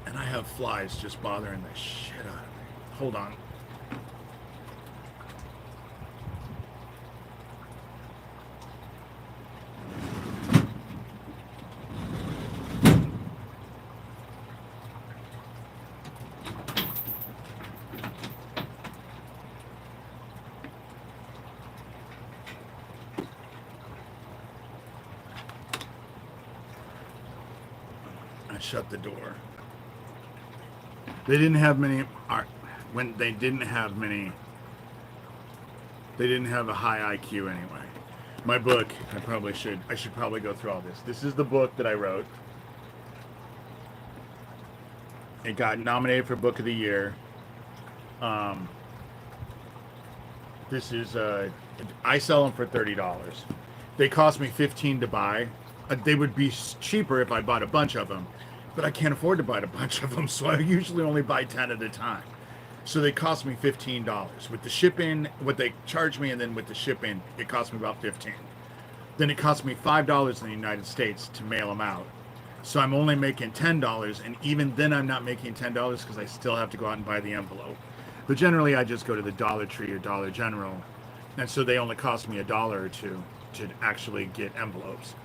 And I have flies just bothering the shit out of me. Hold on. I shut the door. They didn't have many art when they didn't have many. They didn't have a high IQ anyway. My book, I should probably go through all this. This is the book that I wrote. It got nominated for Book of the Year. This is I sell them for $30. They cost me $15 to buy. They would be cheaper if I bought a bunch of them, but I can't afford to buy a bunch of them, so I usually only buy 10 at a time. So they cost me $15 with the shipping, what they charge me, and then with the shipping, it cost me about $15. Then it cost me $5 in the United States to mail them out. So I'm only making $10, and even then I'm not making $10 because I still have to go out and buy the envelope. But generally I just go to the Dollar Tree or Dollar General, and so they only cost me $1 or $2 to actually get envelopes.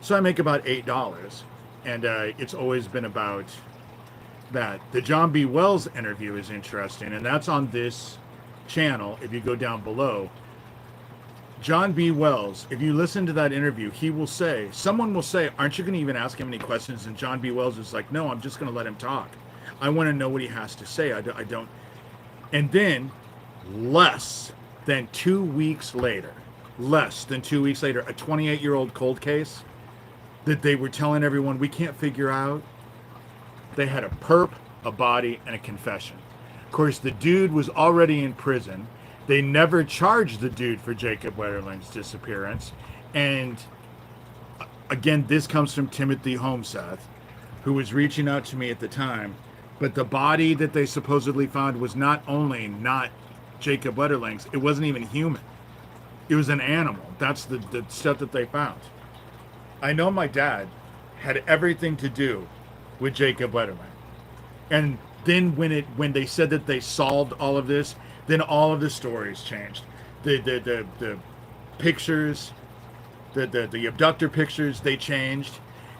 So I make about $8, and it's always been about that. The John B. Wells interview is interesting, and that's on this channel. If you go down below, John B. Wells, if you listen to that interview, he will say, someone will say, aren't you going to even ask him any questions? And John B. Wells is like, no, I'm just going to let him talk. I want to know what he has to say. I don't. And then less than 2 weeks later, a 28-year-old cold case that they were telling everyone we can't figure out. They had a perp, a body, and a confession. Of course, the dude was already in prison. They never charged the dude for Jacob Wetterling's disappearance. And again, this comes from Timothy Homeseth, who was reaching out to me at the time. But the body that they supposedly found was not only not Jacob Wetterling's, it wasn't even human. It was an animal. That's the stuff that they found. I know my dad had everything to do with Jacob Wetterling. And then when they said that they solved all of this, then all of the stories changed. The pictures, the abductor pictures, they changed.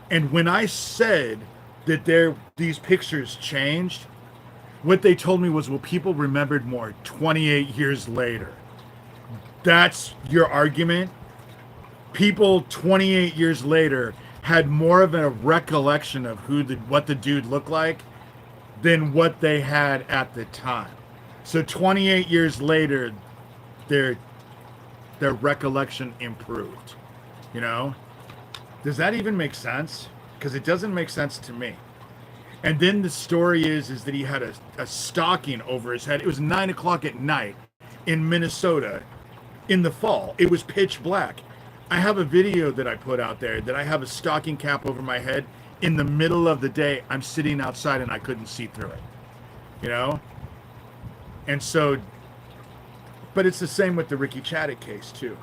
And when I said that these pictures changed, what they told me was, well, people remembered more 28 years later. That's your argument? People 28 years later had more of a recollection of what the dude looked like than what they had at the time. So 28 years later, their recollection improved. You know? Does that even make sense? Because it doesn't make sense to me. And then the story is that he had a stocking over his head. It was 9 o'clock at night in Minnesota in the fall. It was pitch black. I have a video that I put out there that I have a stocking cap over my head. In the middle of the day, I'm sitting outside and I couldn't see through it. You know? And so, But it's the same with the Ricky Chaddick case too.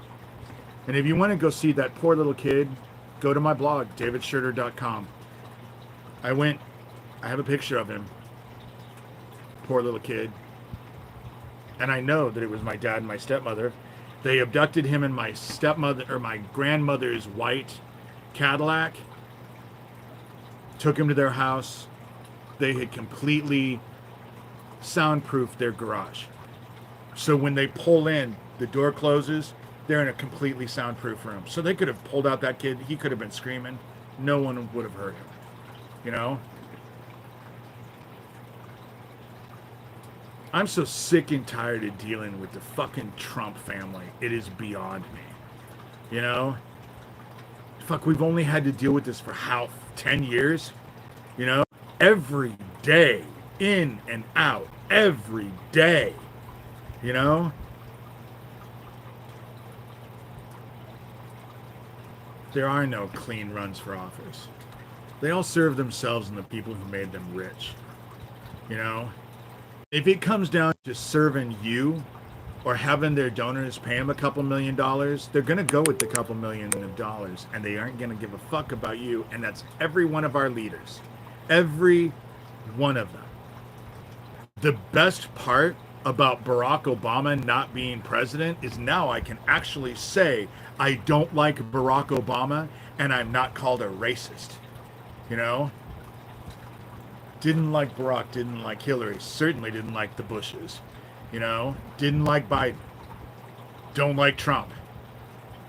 And if you want to go see that poor little kid, go to my blog, davidshurter.com. I have a picture of him. Poor little kid. And I know that it was my dad and my stepmother. They abducted him in my grandmother's white Cadillac. Took him to their house. They had completely soundproofed their garage. So when they pull in, the door closes, they're in a completely soundproof room. So they could have pulled out that kid. He could have been screaming. No one would have heard him. You know? I'm so sick and tired of dealing with the fucking Trump family. It is beyond me. You know? Fuck, we've only had to deal with this for how, 10 years? You know? Every day. In and out. Every day. You know? There are no clean runs for office. They all serve themselves and the people who made them rich. You know? If it comes down to serving you or having their donors pay them a couple $1 million, they're going to go with the couple $1 million, and they aren't going to give a fuck about you. And that's every one of our leaders. Every one of them. The best part about Barack Obama not being president is now I can actually say I don't like Barack Obama and I'm not called a racist. You know? Didn't like Barack, didn't like Hillary, certainly didn't like the Bushes. You know? Didn't like Biden. Don't like Trump.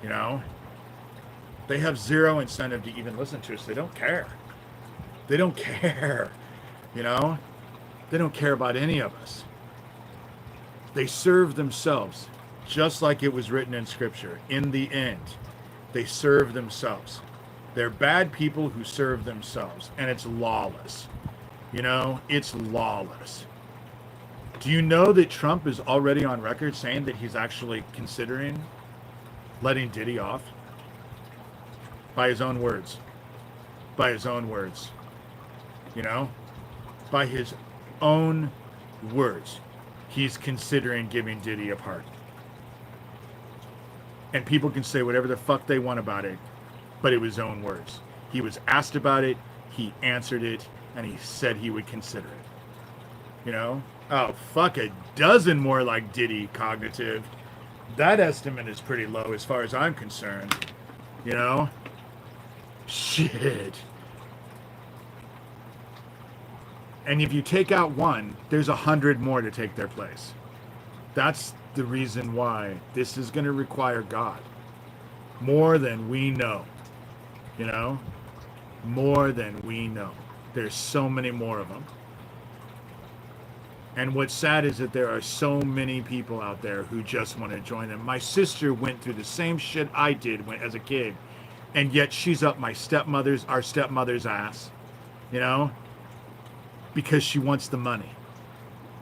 You know? They have zero incentive to even listen to us. They don't care. They don't care. You know? They don't care about any of us. They serve themselves, just like it was written in Scripture. In the end, they serve themselves. They're bad people who serve themselves, and it's lawless. You know, it's lawless. Do you know that Trump is already on record saying that he's actually considering letting Diddy off? By his own words. By his own words. You know? By his own words. He's considering giving Diddy a pardon. And people can say whatever the fuck they want about it, but it was his own words. He was asked about it, he answered it, and he said he would consider it. You know? Oh, fuck, a dozen more like Diddy cognitive. That estimate is pretty low as far as I'm concerned. You know? Shit. And if you take out one, there's 100 more to take their place. That's the reason why this is going to require God. More than we know. You know? More than we know. There's so many more of them. And what's sad is that there are so many people out there who just want to join them. My sister went through the same shit I did as a kid. And yet she's up our stepmother's ass. You know? Because she wants the money.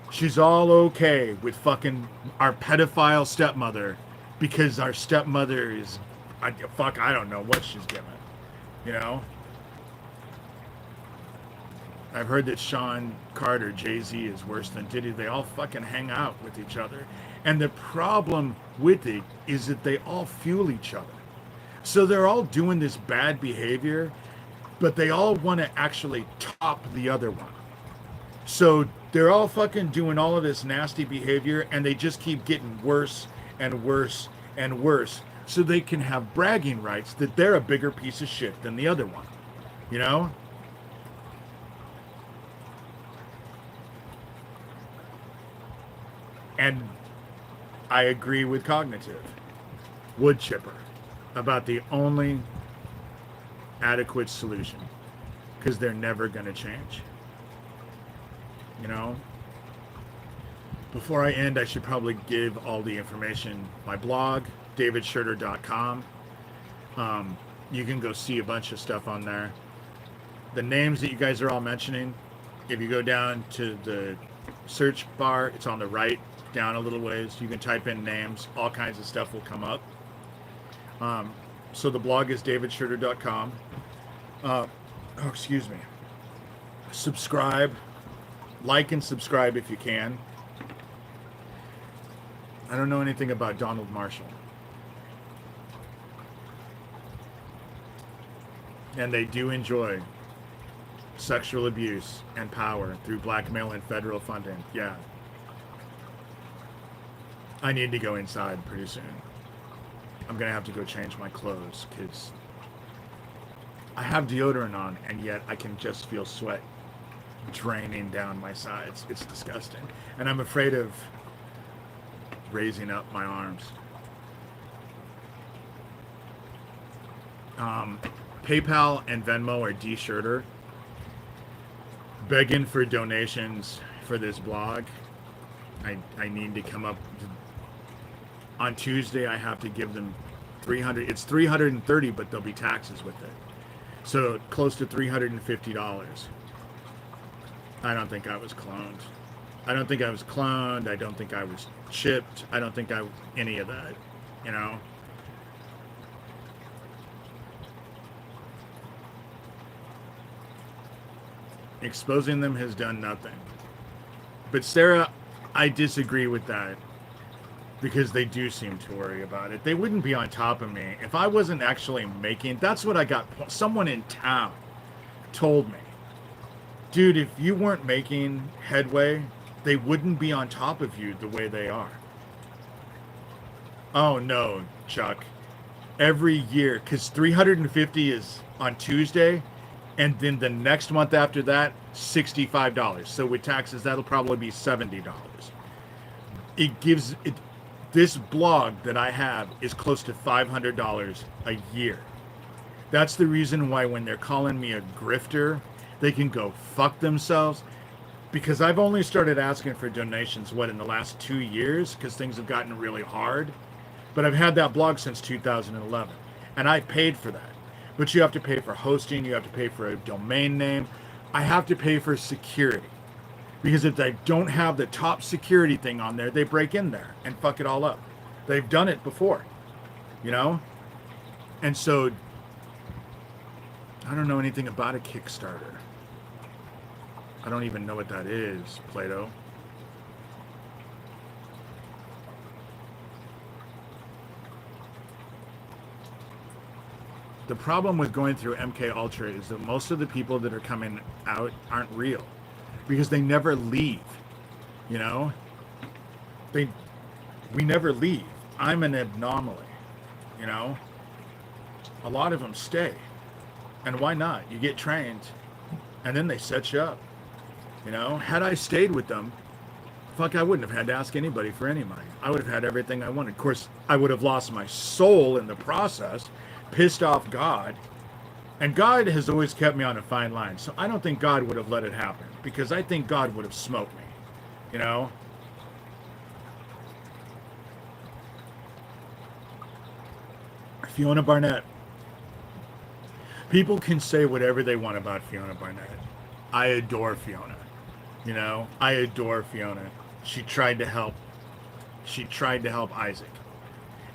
She's all okay with fucking our pedophile stepmother because our stepmother is, I don't know what she's given. You know? I've heard that Sean Carter, Jay-Z, is worse than Diddy. They all fucking hang out with each other. And the problem with it is that they all fuel each other. So they're all doing this bad behavior, but they all want to actually top the other one. So they're all fucking doing all of this nasty behavior, and they just keep getting worse and worse and worse. So they can have bragging rights that they're a bigger piece of shit than the other one. You know? And I agree with Cognitive, wood chipper, about the only adequate solution, because they're never going to change. You know? Before I end, I should probably give all the information. My blog, davidshurter.com. You can go see a bunch of stuff on there. The names that you guys are all mentioning, if you go down to the search bar, it's on the right, down a little ways. You can type in names. All kinds of stuff will come up. So the blog is davidshurter.com. Excuse me. Subscribe. Like and subscribe if you can. I don't know anything about Donald Marshall. And they do enjoy sexual abuse and power through blackmail and federal funding. Yeah. I need to go inside pretty soon. I'm going to have to go change my clothes because I have deodorant on and yet I can just feel sweat draining down my sides. It's disgusting. And I'm afraid of raising up my arms. PayPal and Venmo are D. Shurter, begging for donations for this blog. I need to come up on Tuesday. I have to give them 300. It's 330, but there'll be taxes with it, so close to $350. I don't think I was cloned. I don't think I was cloned. I don't think I was chipped. I don't think any of that. You know. Exposing them has done nothing. But Sarah, I disagree with that because they do seem to worry about it. They wouldn't be on top of me if I wasn't actually making. That's what I got. Someone in town told me, dude, if you weren't making headway, they wouldn't be on top of you the way they are. Oh no, Chuck. Every year, because 350 is on Tuesday, and then the next month after that, $65. So with taxes, that'll probably be $70. It gives it. This blog that I have is close to $500 a year. That's the reason why when they're calling me a grifter, they can go fuck themselves. Because I've only started asking for donations, in the last 2 years, because things have gotten really hard. But I've had that blog since 2011, and I paid for that. But you have to pay for hosting, you have to pay for a domain name. I have to pay for security. Because if they don't have the top security thing on there, they break in there and fuck it all up. They've done it before, you know? And so, I don't know anything about a Kickstarter. I don't even know what that is, Plato. The problem with going through MK Ultra is that most of the people that are coming out aren't real because they never leave, you know? We never leave. I'm an anomaly, you know? A lot of them stay. And why not? You get trained and then they set you up, you know? Had I stayed with them, fuck, I wouldn't have had to ask anybody for any money. I would have had everything I wanted. Of course, I would have lost my soul in the process, pissed off God, and God has always kept me on a fine line, so I don't think God would have let it happen, because I think God would have smoked me, you know? Fiona Barnett. People can say whatever they want about Fiona Barnett. I adore Fiona, you know? I adore Fiona. She tried to help Isaac.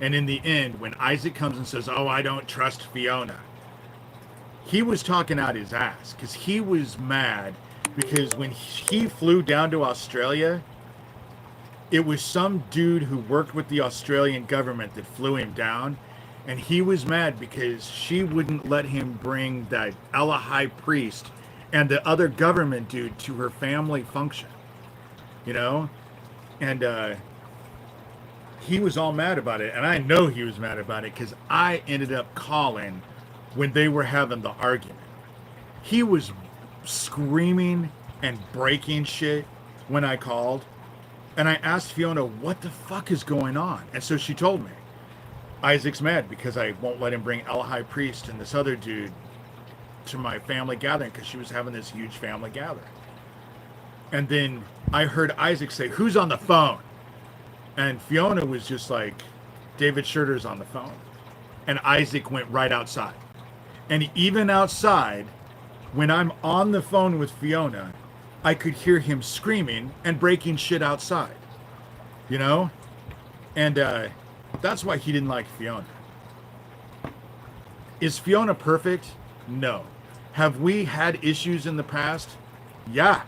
And in the end, when Isaac comes and says, oh, I don't trust Fiona, he was talking out his ass because he was mad because when he flew down to Australia, it was some dude who worked with the Australian government that flew him down. And he was mad because she wouldn't let him bring that Ella High Priest and the other government dude to her family function, you know? And, he was all mad about it, and I know he was mad about it because I ended up calling when they were having the argument. He was screaming and breaking shit when I called, and I asked Fiona, what the fuck is going on? And so she told me, Isaac's mad because I won't let him bring El High Priest and this other dude to my family gathering because she was having this huge family gathering. And then I heard Isaac say, who's on the phone? And Fiona was just like, David Shurter's on the phone. And Isaac went right outside. And even outside, when I'm on the phone with Fiona, I could hear him screaming and breaking shit outside. You know? And that's why he didn't like Fiona. Is Fiona perfect? No. Have we had issues in the past? Yeah.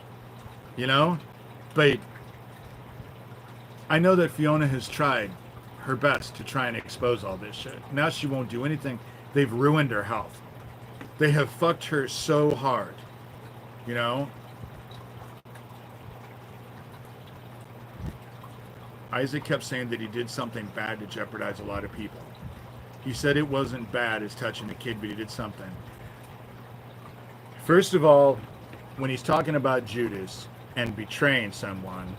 You know? But I know that Fiona has tried her best to try and expose all this shit. Now she won't do anything. They've ruined her health. They have fucked her so hard, you know? Isaac kept saying that he did something bad to jeopardize a lot of people. He said it wasn't bad as touching the kid, but he did something. First of all, when he's talking about Judas and betraying someone,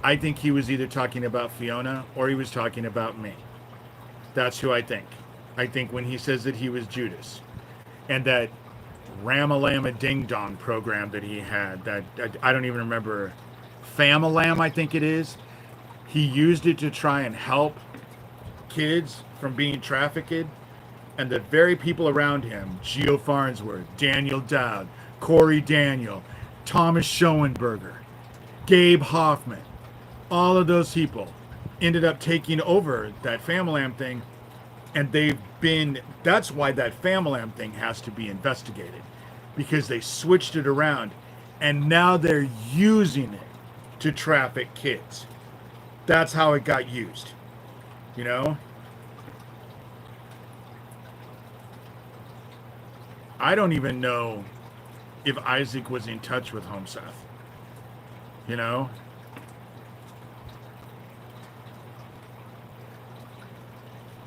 I think he was either talking about Fiona or he was talking about me. That's who I think. I think when he says that he was Judas and that Ramalama Ding Dong program that he had, that I don't even remember, Famalam I think it is, he used it to try and help kids from being trafficked, and the very people around him, Geo Farnsworth, Daniel Dowd, Corey Daniel, Thomas Schoenberger, Gabe Hoffman, all of those people ended up taking over that Famalam thing, and that's why that Famalam thing has to be investigated, because they switched it around and now they're using it to traffic kids. That's how it got used, you know? I don't even know if Isaac was in touch with Homeseth, you know?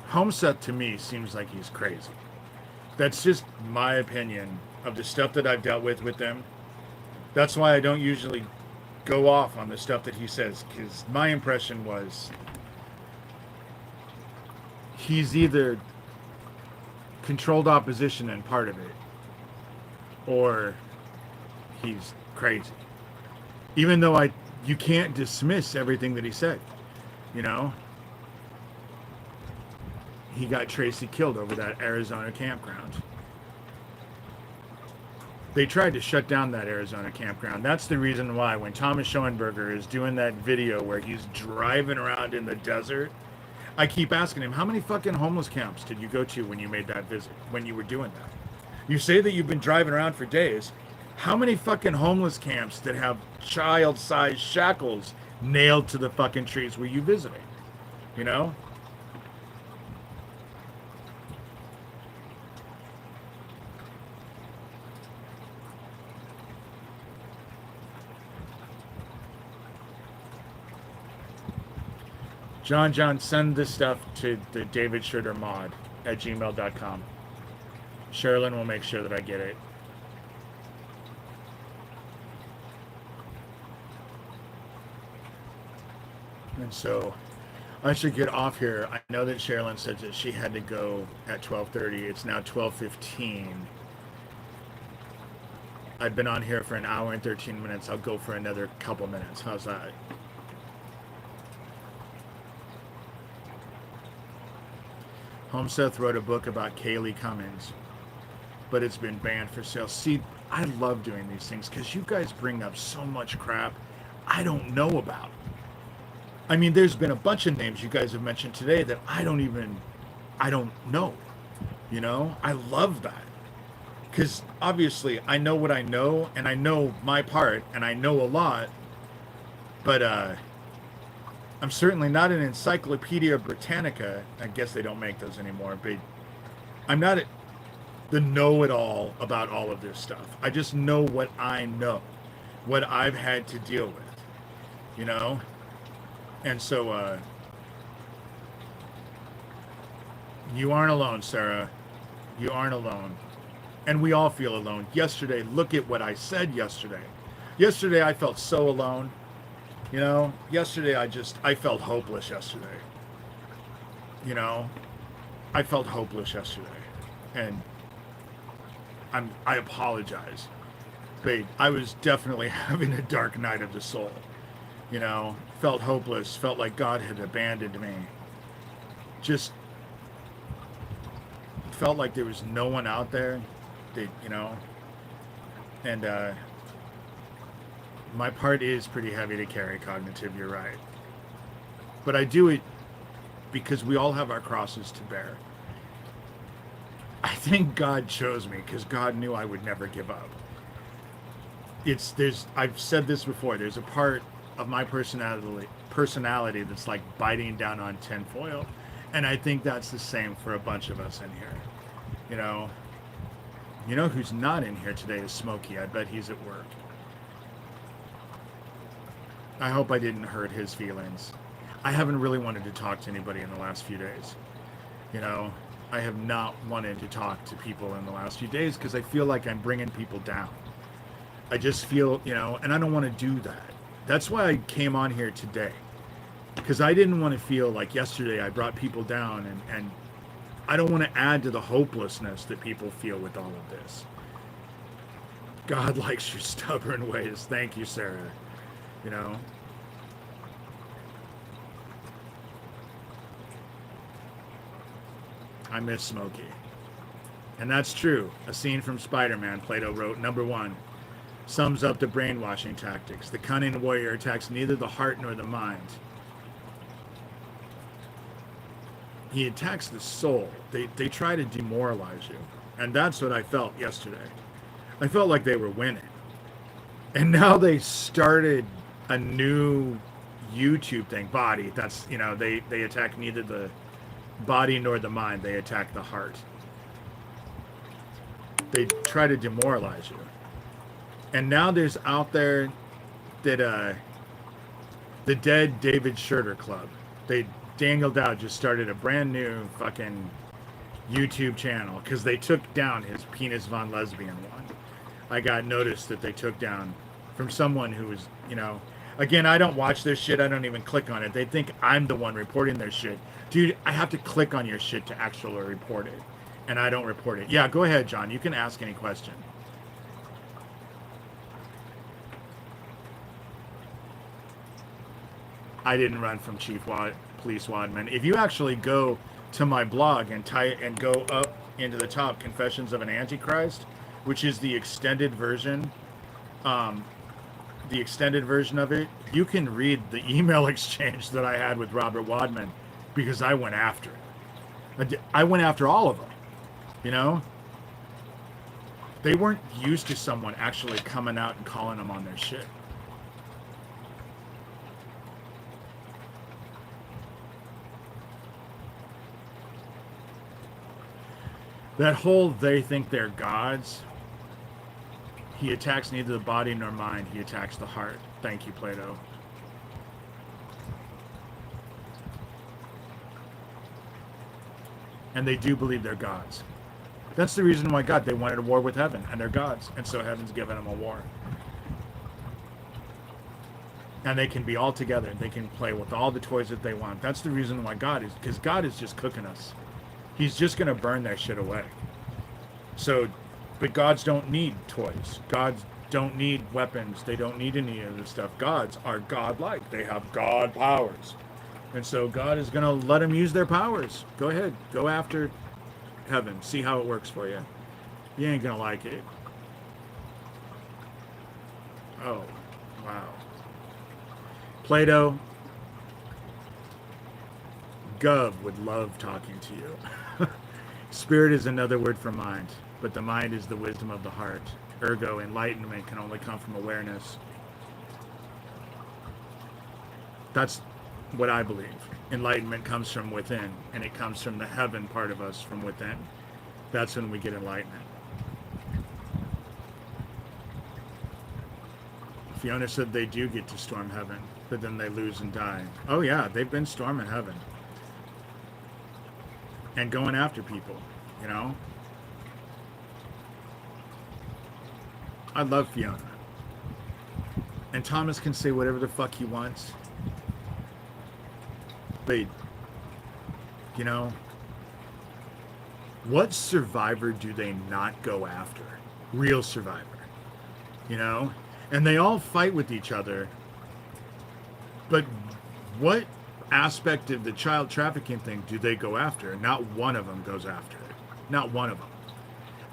Homeseth to me seems like he's crazy. That's just my opinion of the stuff that I've dealt with them. That's why I don't usually go off on the stuff that he says, because my impression was he's either controlled opposition and part of it, or he's crazy. Even though you can't dismiss everything that he said, you know? He got Tracy killed over that Arizona campground. They tried to shut down that Arizona campground. That's the reason why when Thomas Schoenberger is doing that video where he's driving around in the desert, I keep asking him, how many fucking homeless camps did you go to when you made that visit, when you were doing that? You say that you've been driving around for days. How many fucking homeless camps that have child-sized shackles nailed to the fucking trees were you visiting? You know? John, send this stuff to the David Shurter mod at gmail.com. Sherilyn will make sure that I get it. And so I should get off here. I know that Sherilyn said that she had to go at 12:30. It's now 12:15. I've been on here for an hour and 13 minutes. I'll go for another couple minutes. How's that? Homeseth wrote a book about Kaylee Cummings, but it's been banned for sale. See, I love doing these things because you guys bring up so much crap I don't know about. I mean, there's been a bunch of names you guys have mentioned today that I don't know. You know, I love that. Because obviously I know what I know, and I know my part, and I know a lot, but I'm certainly not an Encyclopedia Britannica. I guess they don't make those anymore, but I'm not the know-it-all about all of this stuff. I just know what I know, what I've had to deal with, you know? And so, you aren't alone, Sarah. You aren't alone. And we all feel alone. Yesterday, look at what I said yesterday. Yesterday, I felt so alone. You know, yesterday I felt hopeless yesterday. You know, I felt hopeless yesterday. And I apologize. But I was definitely having a dark night of the soul. You know, felt hopeless, felt like God had abandoned me. Just felt like there was no one out there that, you know, and my part is pretty heavy to carry, Cognitive, you're right. But I do it because we all have our crosses to bear. I think God chose me because God knew I would never give up. I've said this before, there's a part of my personality that's like biting down on tinfoil. And I think that's the same for a bunch of us in here. You know, who's not in here today is Smokey. I bet he's at work. I hope I didn't hurt his feelings. I haven't really wanted to talk to anybody in the last few days. You know, I have not wanted to talk to people in the last few days because I feel like I'm bringing people down. I just feel, and I don't want to do that. That's why I came on here today, because I didn't want to feel like yesterday I brought people down, and I don't want to add to the hopelessness that people feel with all of this. God likes your stubborn ways. Thank you, Sarah. I miss Smokey. And that's true. A scene from Spider-Man, Plato wrote, number 1, sums up the brainwashing tactics. The cunning warrior attacks neither the heart nor the mind. He attacks the soul. They try to demoralize you. And that's what I felt yesterday. I felt like they were winning. And now they started a new YouTube thing, body. That's, they attack neither the body nor the mind. They attack the heart. They try to demoralize you. And now there's out there that the Dead David Shurter Club. Daniel Dowd just started a brand new fucking YouTube channel because they took down his Penis Von Lesbian one. I got noticed that they took down from someone who was, again, I don't watch their shit. I don't even click on it. They think I'm the one reporting their shit. Dude, I have to click on your shit to actually report it. And I don't report it. Yeah, go ahead, John. You can ask any question. I didn't run from Police Wadman. If you actually go to my blog and go up into the top, Confessions of an Antichrist, which is the extended version, of it, you can read the email exchange that I had with Robert Wadman, because I went after it. I went after all of them. They weren't used to someone actually coming out and calling them on their shit. That whole they think they're gods. He attacks neither the body nor mind. He attacks the heart. Thank you, Plato. And they do believe they're gods. That's the reason why they wanted a war with heaven, and they're gods. And so heaven's given them a war. And they can be all together. They can play with all the toys that they want. That's the reason why because God is just cooking us. He's just going to burn that shit away. So, but gods don't need toys. Gods don't need weapons. They don't need any of this stuff. Gods are godlike. They have God powers. And so God is going to let them use their powers. Go ahead. Go after heaven. See how it works for you. You ain't going to like it. Oh, wow. Plato, Gov would love talking to you. Spirit is another word for mind, but the mind is the wisdom of the heart. Ergo, enlightenment can only come from awareness. That's what I believe. Enlightenment comes from within, and it comes from the heaven part of us from within. That's when we get enlightenment. Fiona said they do get to storm heaven, but then they lose and die. Oh yeah, they've been storming heaven. And going after people, I love Fiona. And Thomas can say whatever the fuck he wants. But, what survivor do they not go after? Real survivor. And they all fight with each other. But what aspect of the child trafficking thing do they go after? Not one of them goes after it. Not one of them.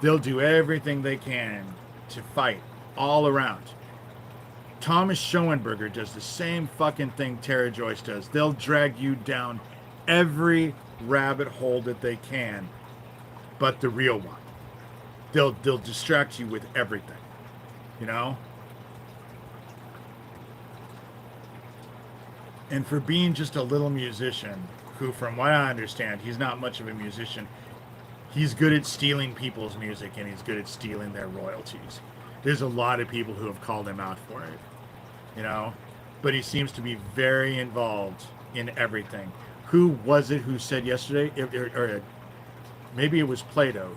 They'll do everything they can to fight all around. Thomas Schoenberger does the same fucking thing Tara Joyce does. They'll drag you down every rabbit hole that they can, but the real one. They'll distract you with everything. And for being just a little musician, who, from what I understand, he's not much of a musician. He's good at stealing people's music and he's good at stealing their royalties. There's a lot of people who have called him out for it, you know? But he seems to be very involved in everything. Who was it who said yesterday, or maybe it was Plato,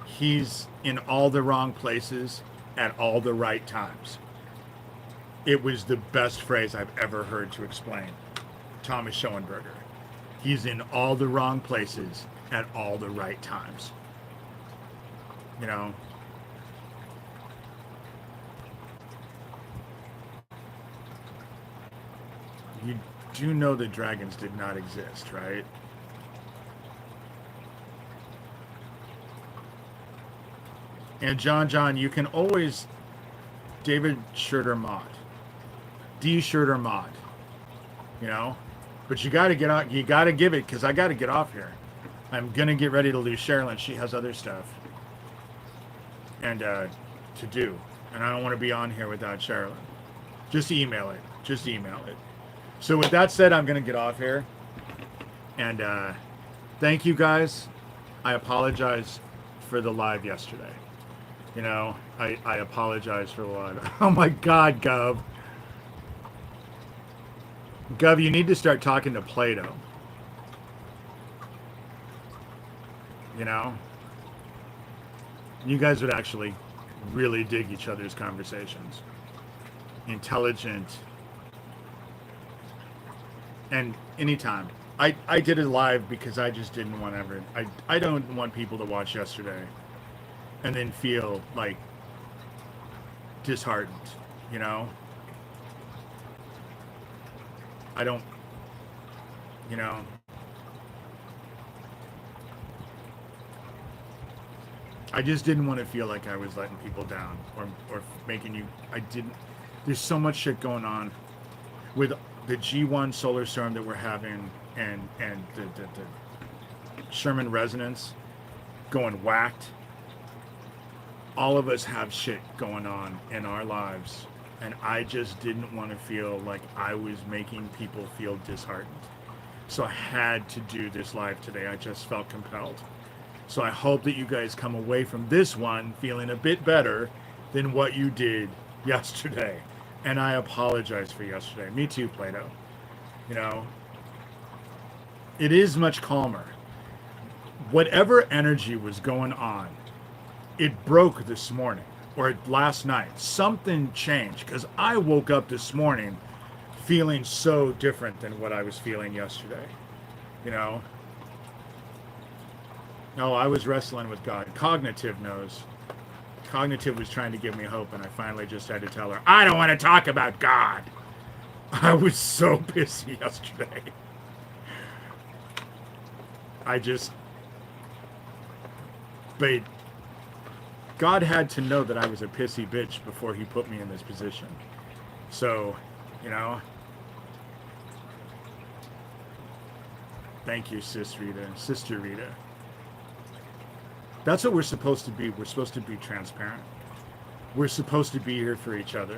he's in all the wrong places at all the right times. It was the best phrase I've ever heard to explain Thomas Schoenberger. He's in all the wrong places at all the right times. You know? You do know that dragons did not exist, right? And John, you can always David Shurter mod. D Shurter mod. You know? But you gotta get out, you gotta give it, because I gotta get off here. I'm gonna get ready to lose Sherilyn. She has other stuff and to do. And I don't want to be on here without Sherilyn. Just email it. Just email it. So with that said, I'm gonna get off here. And thank you guys. I apologize for the live yesterday. You know, I apologize for the live. Oh my God, Gov. Gov, you need to start talking to Plato. You know? You guys would actually really dig each other's conversations. Intelligent. And anytime. I did it live because I just didn't want ever. I don't want people to watch yesterday and then feel like disheartened, you know? I don't, you know. I just didn't want to feel like I was letting people down or making you. I didn't. There's so much shit going on with the G1 solar storm that we're having and the Sherman resonance going whacked. All of us have shit going on in our lives, and I just didn't want to feel like I was making people feel disheartened. So I had to do this live today. I just felt compelled. So I hope that you guys come away from this one feeling a bit better than what you did yesterday. And I apologize for yesterday. Me too, Plato. You know, it is much calmer. Whatever energy was going on, it broke this morning or last night. Something changed because I woke up this morning feeling so different than what I was feeling yesterday. You know? No, I was wrestling with God. Cognitive knows. Cognitive was trying to give me hope, and I finally just had to tell her, I don't want to talk about God. I was so pissy yesterday. But God had to know that I was a pissy bitch before he put me in this position. So, you know. Thank you, Sister Rita. That's what we're supposed to be. We're supposed to be transparent. We're supposed to be here for each other.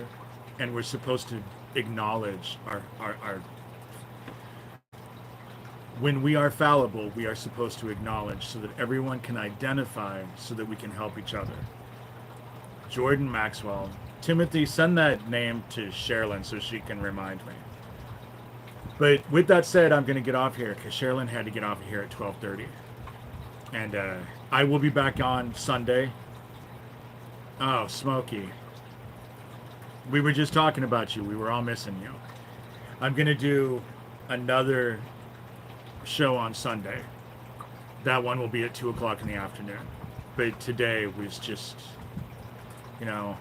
And we're supposed to acknowledge our when we are fallible, we are supposed to acknowledge so that everyone can identify so that we can help each other. Jordan Maxwell. Timothy, send that name to Sherilyn so she can remind me. But with that said, I'm going to get off here because Sherilyn had to get off of here at 12:30. And I will be back on Sunday. Oh, Smokey. We were just talking about you. We were all missing you. I'm going to do another show on Sunday. That one will be at 2 o'clock in the afternoon. But today was just, you know,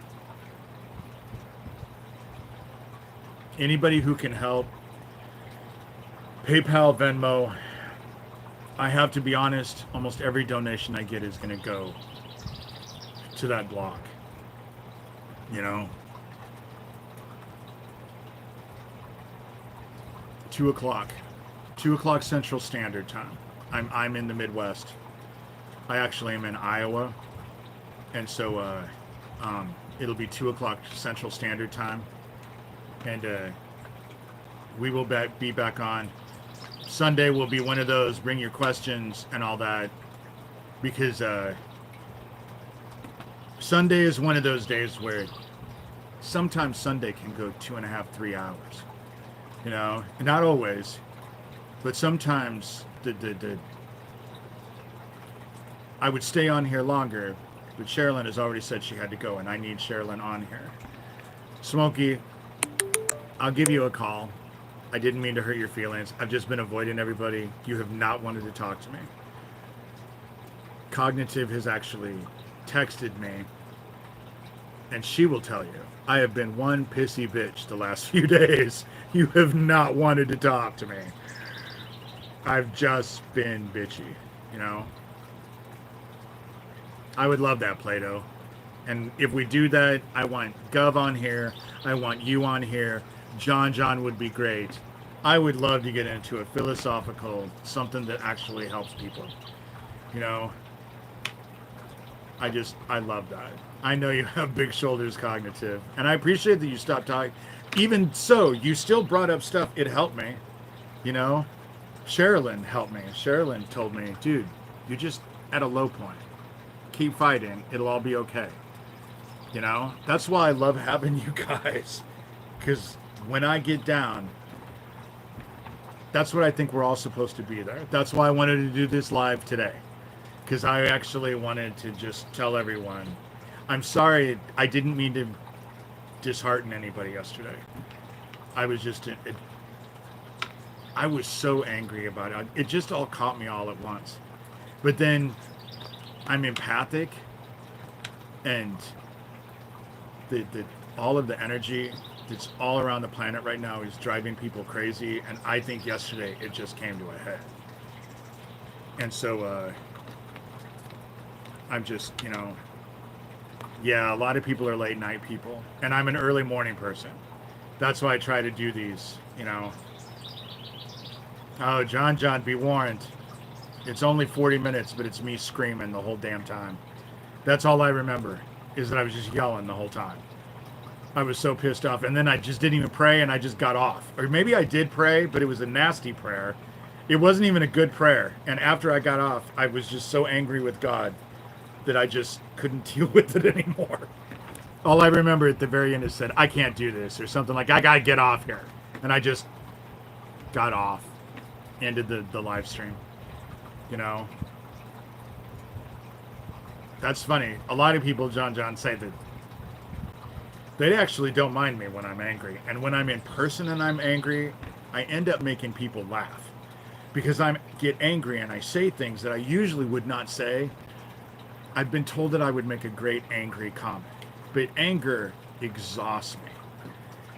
anybody who can help, PayPal, Venmo. I have to be honest, almost every donation I get is going to go to that block. You know? 2 o'clock. 2 o'clock Central Standard Time. I'm in the Midwest. I actually am in Iowa. And so it'll be 2 o'clock Central Standard Time. And we will be back on. Sunday will be one of those, bring your questions and all that. Because Sunday is one of those days where sometimes Sunday can go 2.5, 3 hours. You know, not always, but sometimes I would stay on here longer, but Sherilyn has already said she had to go, and I need Sherilyn on here. Smokey, I'll give you a call. I didn't mean to hurt your feelings. I've just been avoiding everybody. You have not wanted to talk to me. Cognitive has actually texted me, and she will tell you, I have been one pissy bitch the last few days. You have not wanted to talk to me. I've just been bitchy, you know? I would love that, Plato. And if we do that, I want Gov on here. I want you on here. John would be great. I would love to get into a philosophical, something that actually helps people. You know? I love that. I know you have big shoulders, Cognitive. And I appreciate that you stopped talking. Even so, you still brought up stuff. It helped me. You know? Sherilyn helped me. Sherilyn told me, dude, you're just at a low point. Keep fighting. It'll all be okay. You know? That's why I love having you guys. Because when I get down, that's what I think we're all supposed to be there. That's why I wanted to do this live today. Because I actually wanted to just tell everyone, I'm sorry, I didn't mean to dishearten anybody yesterday. I was just, I was so angry about it. It just all caught me all at once. But then I'm empathic, and all of the energy that's all around the planet right now is driving people crazy. And I think yesterday it just came to a head. And so, I'm just, you know, yeah, a lot of people are late night people, and I'm an early morning person. That's why I try to do these, you know. Oh, John, be warned. It's only 40 minutes, but it's me screaming the whole damn time. That's all I remember, is that I was just yelling the whole time. I was so pissed off, and then I just didn't even pray, and I just got off. Or maybe I did pray, but it was a nasty prayer. It wasn't even a good prayer, and after I got off, I was just so angry with God that I just couldn't deal with it anymore. All I remember at the very end is said, I can't do this, or something like, I gotta get off here. And I just got off, ended the live stream, you know. That's funny. A lot of people, John, say that they actually don't mind me when I'm angry. And when I'm in person and I'm angry, I end up making people laugh. Because I get angry and I say things that I usually would not say. I've been told that I would make a great angry comic, but anger exhausts me.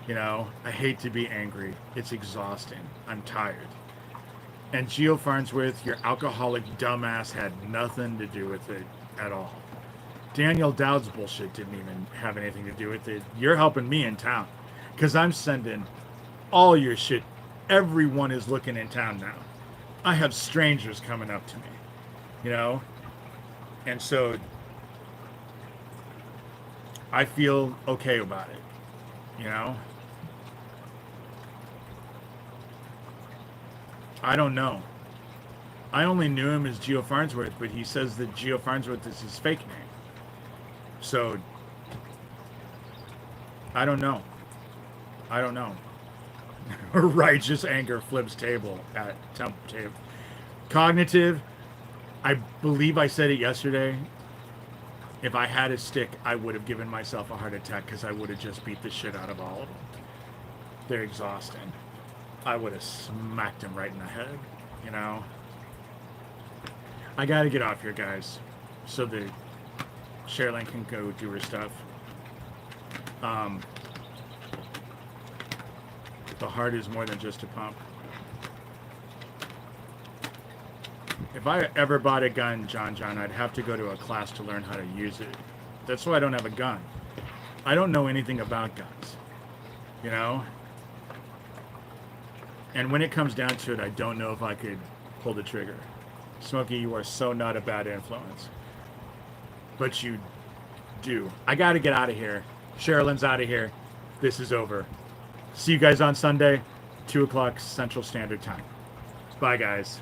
You know, I hate to be angry. It's exhausting. I'm tired. And Geo Farnsworth, your alcoholic dumbass, had nothing to do with it at all. Daniel Dowd's bullshit didn't even have anything to do with it. You're helping me in town, because I'm sending all your shit. Everyone is looking in town now. I have strangers coming up to me, you know? And so I feel okay about it, you know? I don't know. I only knew him as Geo Farnsworth, but he says that Geo Farnsworth is his fake name. So I don't know. Righteous anger flips table at temple table. Cognitive, I believe I said it yesterday. If I had a stick, I would have given myself a heart attack, because I would have just beat the shit out of all of them. They're exhausting. I would have smacked him right in the head, you know. I gotta get off here, guys, so that Sherilyn can go do her stuff. The heart is more than just a pump. If I ever bought a gun, John, I'd have to go to a class to learn how to use it. That's why I don't have a gun. I don't know anything about guns, you know? And when it comes down to it, I don't know if I could pull the trigger. Smokey, you are so not a bad influence. But you do. I gotta get out of here. Sherilyn's out of here. This is over. See you guys on Sunday. 2 o'clock Central Standard Time. Bye, guys.